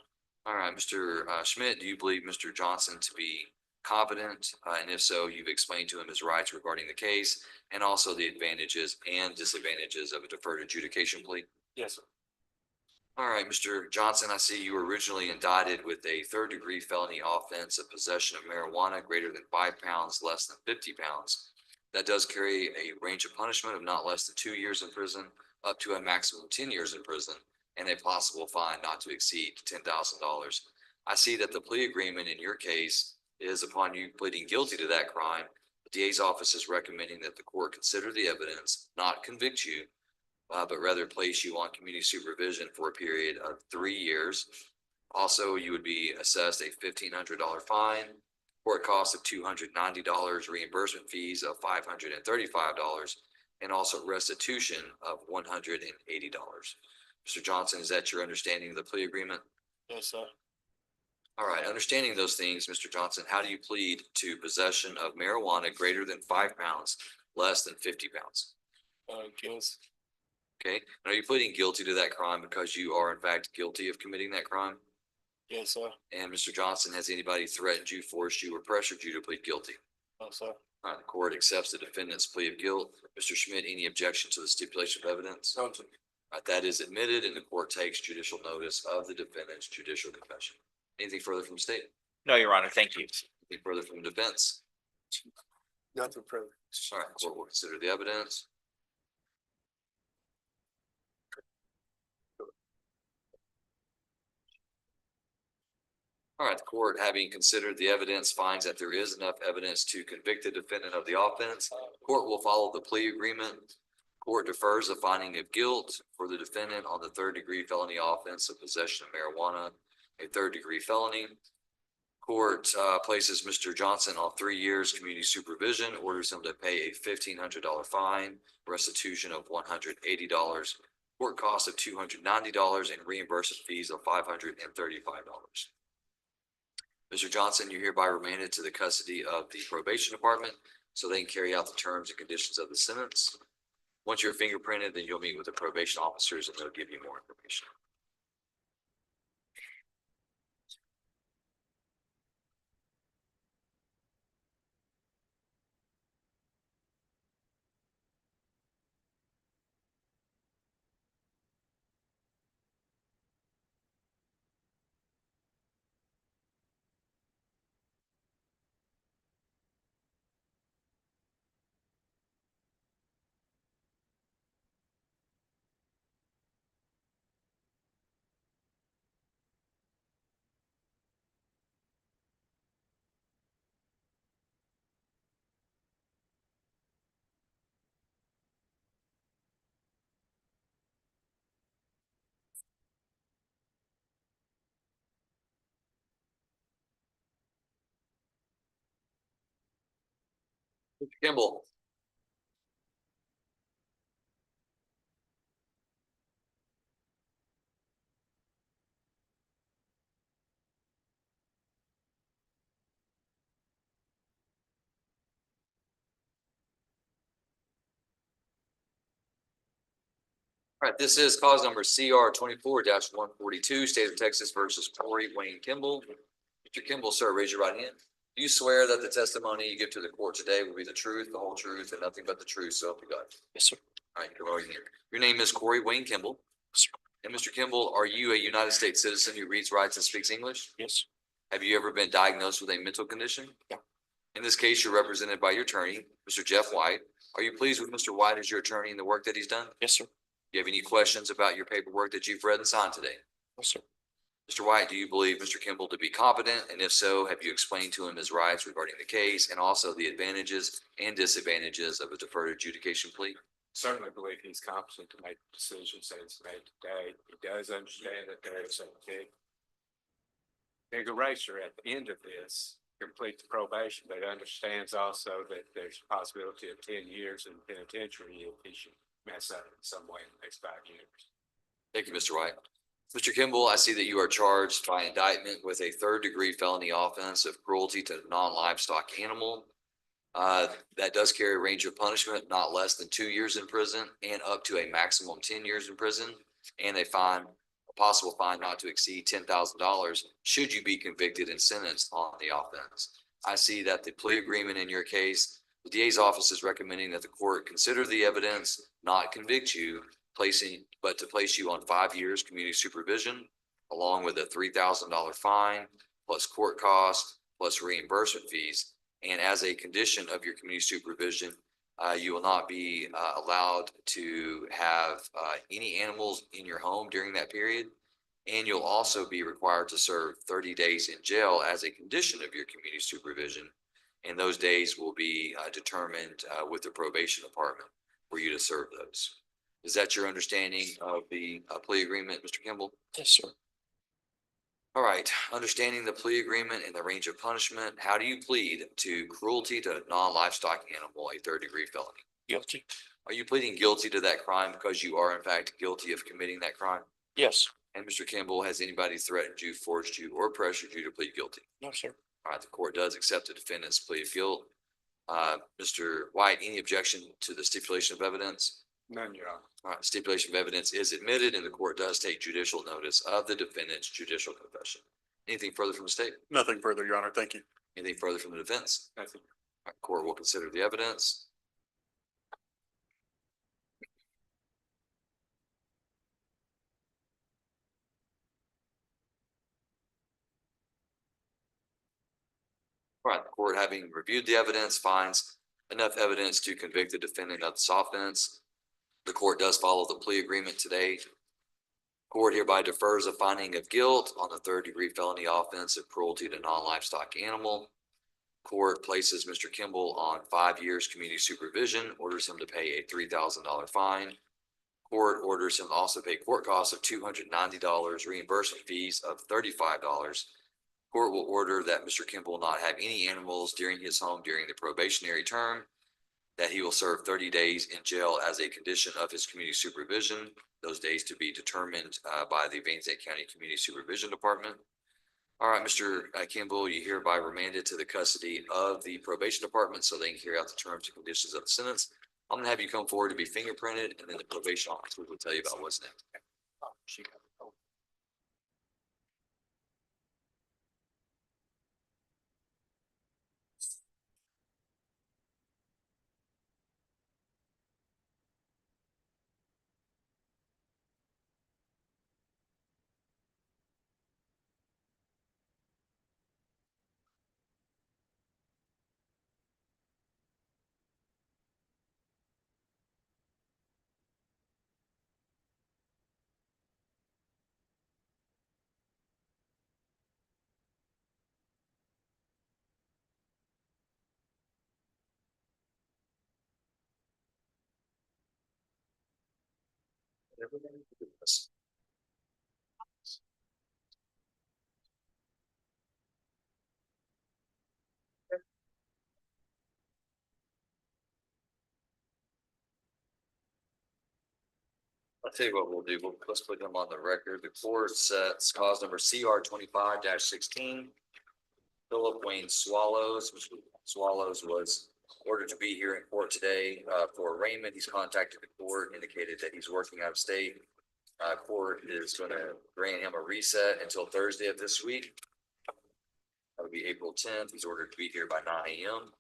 All right, Mr. Schmidt, do you believe Mr. Johnson to be competent? And if so, you've explained to him his rights regarding the case and also the advantages and disadvantages of a deferred adjudication plea? Yes, sir. All right, Mr. Johnson, I see you were originally indicted with a third-degree felony offense of possession of marijuana greater than 5 pounds, less than 50 pounds. That does carry a range of punishment of not less than 2 years in prison, up to a maximum of 10 years in prison, and a possible fine not to exceed $10,000. I see that the plea agreement in your case is upon you pleading guilty to that crime. The DA's office is recommending that the court consider the evidence, not convict you, but rather place you on community supervision for a period of 3 years. Also, you would be assessed a $1,500 fine, court costs of $290, reimbursement fees of $535, and also restitution of $180. Mr. Johnson, is that your understanding of the plea agreement? Yes, sir. All right, understanding those things, Mr. Johnson, how do you plead to possession of marijuana greater than 5 pounds, less than 50 pounds? Yes. Okay, and are you pleading guilty to that crime because you are in fact guilty of committing that crime? Yes, sir. And Mr. Johnson, has anybody threatened you, forced you, or pressured you to plead guilty? No, sir. All right, the court accepts the defendant's plea of guilt. Mr. Schmidt, any objection to the stipulation of evidence? No, sir. All right, that is admitted and the court takes judicial notice of the defendant's judicial confession. Anything further from the state? No, Your Honor, thank you. Anything further from the defense? Nothing further. All right, the court will consider the evidence. All right, the court, having considered the evidence, finds that there is enough evidence to convict the defendant of the offense. Court will follow the plea agreement. Court defers the finding of guilt for the defendant on the third-degree felony offense of possession of marijuana, a third-degree felony. Court places Mr. Johnson on 3 years community supervision, orders him to pay a $1,500 fine, restitution of $180, court cost of $290, and reimbursement fees of $535. Mr. Johnson, you're hereby remanded to the custody of the probation department so they can carry out the terms and conditions of the sentence. Once you're fingerprinted, then you'll meet with the probation officers and they'll give you more information. Mr. Kimball. All right, this is cause number CR 24-142, State of Texas versus Corey Wayne Kimball. Mr. Kimball, sir, raise your right hand. Do you swear that the testimony you give to the court today will be the truth, the whole truth, and nothing but the truth, so help you God? Yes, sir. All right, you can lower your hand. Your name is Corey Wayne Kimball. And Mr. Kimball, are you a United States citizen who reads, writes, and speaks English? Yes. Have you ever been diagnosed with a mental condition? Yeah. In this case, you're represented by your attorney, Mr. Jeff White. Are you pleased with Mr. White as your attorney and the work that he's done? Yes, sir. Do you have any questions about your paperwork that you've read and signed today? Yes, sir. Mr. White, do you believe Mr. Kimball to be competent? And if so, have you explained to him his rights regarding the case and also the advantages and disadvantages of a deferred adjudication plea? Certainly believe he's competent to make the decisions that he's made today. He does understand that there is a big eraser at the end of this, complete the probation, but understands also that there's a possibility of 10 years in penitentiary if he should mess up in some way in the next 5 years. Thank you, Mr. White. Mr. Kimball, I see that you are charged by indictment with a third-degree felony offense of cruelty to a non-livestock animal. That does carry a range of punishment, not less than 2 years in prison and up to a maximum 10 years in prison, and a possible fine not to exceed $10,000 should you be convicted and sentenced on the offense. I see that the plea agreement in your case, the DA's office is recommending that the court consider the evidence, not convict you, but to place you on 5 years community supervision, along with a $3,000 fine, plus court costs, plus reimbursement fees. And as a condition of your community supervision, you will not be allowed to have any animals in your home during that period. And you'll also be required to serve 30 days in jail as a condition of your community supervision. And those days will be determined with the probation department for you to serve those. Is that your understanding of the plea agreement, Mr. Kimball? Yes, sir. All right, understanding the plea agreement and the range of punishment, how do you plead to cruelty to a non-livestock animal, a third-degree felony? Guilty. Are you pleading guilty to that crime because you are in fact guilty of committing that crime? Yes. And Mr. Kimball, has anybody threatened you, forced you, or pressured you to plead guilty? No, sir. All right, the court does accept the defendant's plea of guilt. Mr. White, any objection to the stipulation of evidence? None, Your Honor. All right, stipulation of evidence is admitted and the court does take judicial notice of the defendant's judicial confession. Anything further from the state? Nothing further, Your Honor. Thank you. Anything further from the defense? Nothing. All right, court will consider the evidence. All right, the court, having reviewed the evidence, finds enough evidence to convict the defendant of this offense. The court does follow the plea agreement today. Court hereby defers a finding of guilt on the third-degree felony offense of cruelty to non-livestock animal. Court places Mr. Kimball on 5 years community supervision, orders him to pay a $3,000 fine. Court orders him to also pay court costs of $290, reimbursement fees of $35. Court will order that Mr. Kimball not have any animals during his home during the probationary term, that he will serve 30 days in jail as a condition of his community supervision, those days to be determined by the Van Zandt County Community Supervision Department. All right, Mr. Kimball, you hereby remanded to the custody of the probation department so they can carry out the terms and conditions of the sentence. I'm gonna have you come forward to be fingerprinted, and then the probation officer will tell you about what's next. I'll tell you what we'll do. Let's put them on the record. The court sets cause number CR 25-16. Philip Wayne Swallows. Mr. Swallows was ordered to be here in court today for arraignment. He's contacted the court, indicated that he's working out of state. Court is going to grant him a reset until Thursday of this week. That would be April 10th. He's ordered to be here by 9 a.m.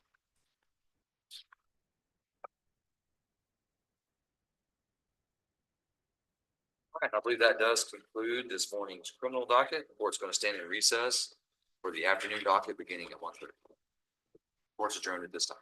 All right, I believe that does conclude this morning's criminal docket. The court's going to stand in recess for the afternoon docket beginning at 1:30. Court's adjourned at this time.